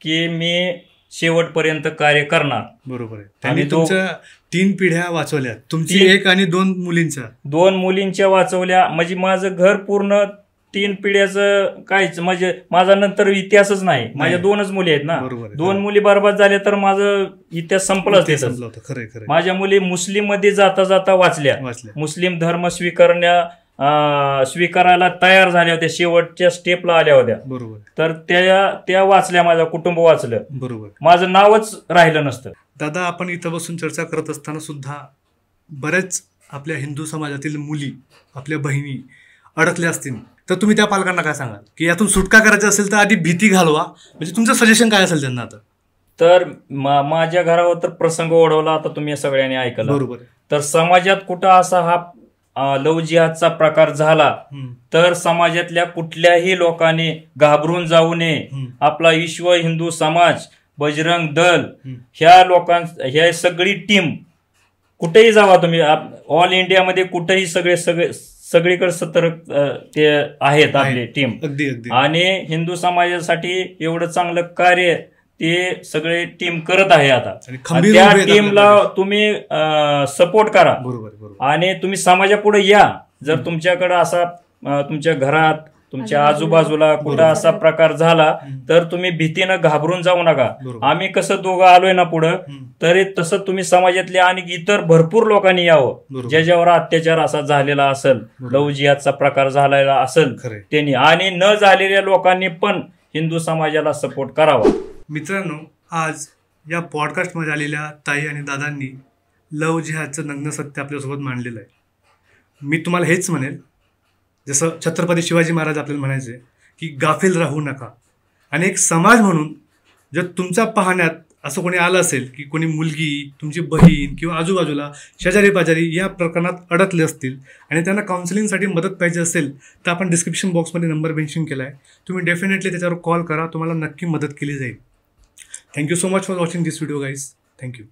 की मी शेवटपर्यंत कार्य करणार. बरोबर आहे. त्यांनी तुमच्या 3 पिढ्या वाचवल्या, तुमची 1 आणि 2 मुलींच्या. 2 मुलींच्या वाचवल्या. म्हणजे माझं घर पूर्ण 3 पिढ्याचं काहीच म्हणजे माझा नंतर इतिहासच नाही. माझ्या 2च मुली आहेत ना. 2 मुली बरबाद झाल्या तर माझं इतिहास संपलंच. माझ्या मुली मुस्लिम मध्ये जाता जाता वाचल्या. मुस्लिम धर्म स्वीकारायला तयार झाल्या होत्या, शेवटच्या स्टेपला आल्या होत्या. बरोबर. तर त्या वाचल्या, माझं कुटुंब वाचलं. बरोबर. माझं नावच राहिलं नसतं. दादा, आपण इथं बसून चर्चा करत असताना सुद्धा बरेच आपल्या हिंदू समाजातील मुली, आपल्या बहिणी अडकल्या असतील, तर तुम्ही त्या पालकांना काय सांगाल की यातून सुटका करायची असेल तर आधी भीती घालवा, म्हणजे तुमचं सजेशन काय असेल त्यांना? आता तर माझ्या घरावर तर प्रसंग ओढवला, आता तुम्ही सगळ्यांनी ऐकलं. बरोबर. तर समाजात कुठं असा हा लव्ह जिहादचा प्रकार झाला तर समाजातल्या कुठल्याही लोकांनी घाबरून जाऊ नये. आपला विश्व हिंदू समाज, बजरंग दल, ह्या सगळी टीम कुठेही जावा तुम्ही, ऑल इंडियामध्ये कुठेही सगळीकडे सतर्क ते आहेत आपली टीम. आणि हिंदू समाजासाठी एवढं चांगलं कार्य ते सगळे टीम करत आहे. आता त्या टीमला तुम्ही सपोर्ट करा. आणि तुम्ही समाजापुढे या. जर तुमच्याकडे असा तुमच्या घरात तुमच्या आजूबाजूला कुठं असा प्रकार झाला तर तुम्ही भीतीनं घाबरून जाऊ नका. आम्ही कसं दोघं आलोय ना पुढं, तरी तसं तुम्ही समाजातले आणि इतर भरपूर लोकांनी यावं, ज्याच्यावर अत्याचार असा झालेला असेल, लव्ह जिहादचा प्रकार झालेला असेल त्यांनी, आणि न झालेल्या लोकांनी पण हिंदू समाजाला सपोर्ट करावा. मित्रांनो, आज या पॉडकास्टमध्ये आलेल्या ताई आणि दादांनी लव्ह जिहादचं नग्न सत्य आपल्यासोबत मांडलेलं आहे. मी तुम्हाला हेच म्हणेल, जसं छत्रपती शिवाजी महाराज आपल्याला म्हणायचे की गाफील राहू नका. आणि एक समाज म्हणून जर तुमच्या पाहण्यात असं कोणी आलं असेल की कोणी मुलगी, तुमची बहीण किंवा आजूबाजूला शेजारी पाजारी या प्रकरणात अडकले असतील आणि त्यांना काउन्सिलिंगसाठी मदत पाहिजे असेल, तर आपण डिस्क्रिप्शन बॉक्समध्ये नंबर मेन्शन केला आहे. तुम्ही डेफिनेटली त्याच्यावर कॉल करा, तुम्हाला नक्की मदत केली जाईल. Thank you so much for watching this video guys. Thank you.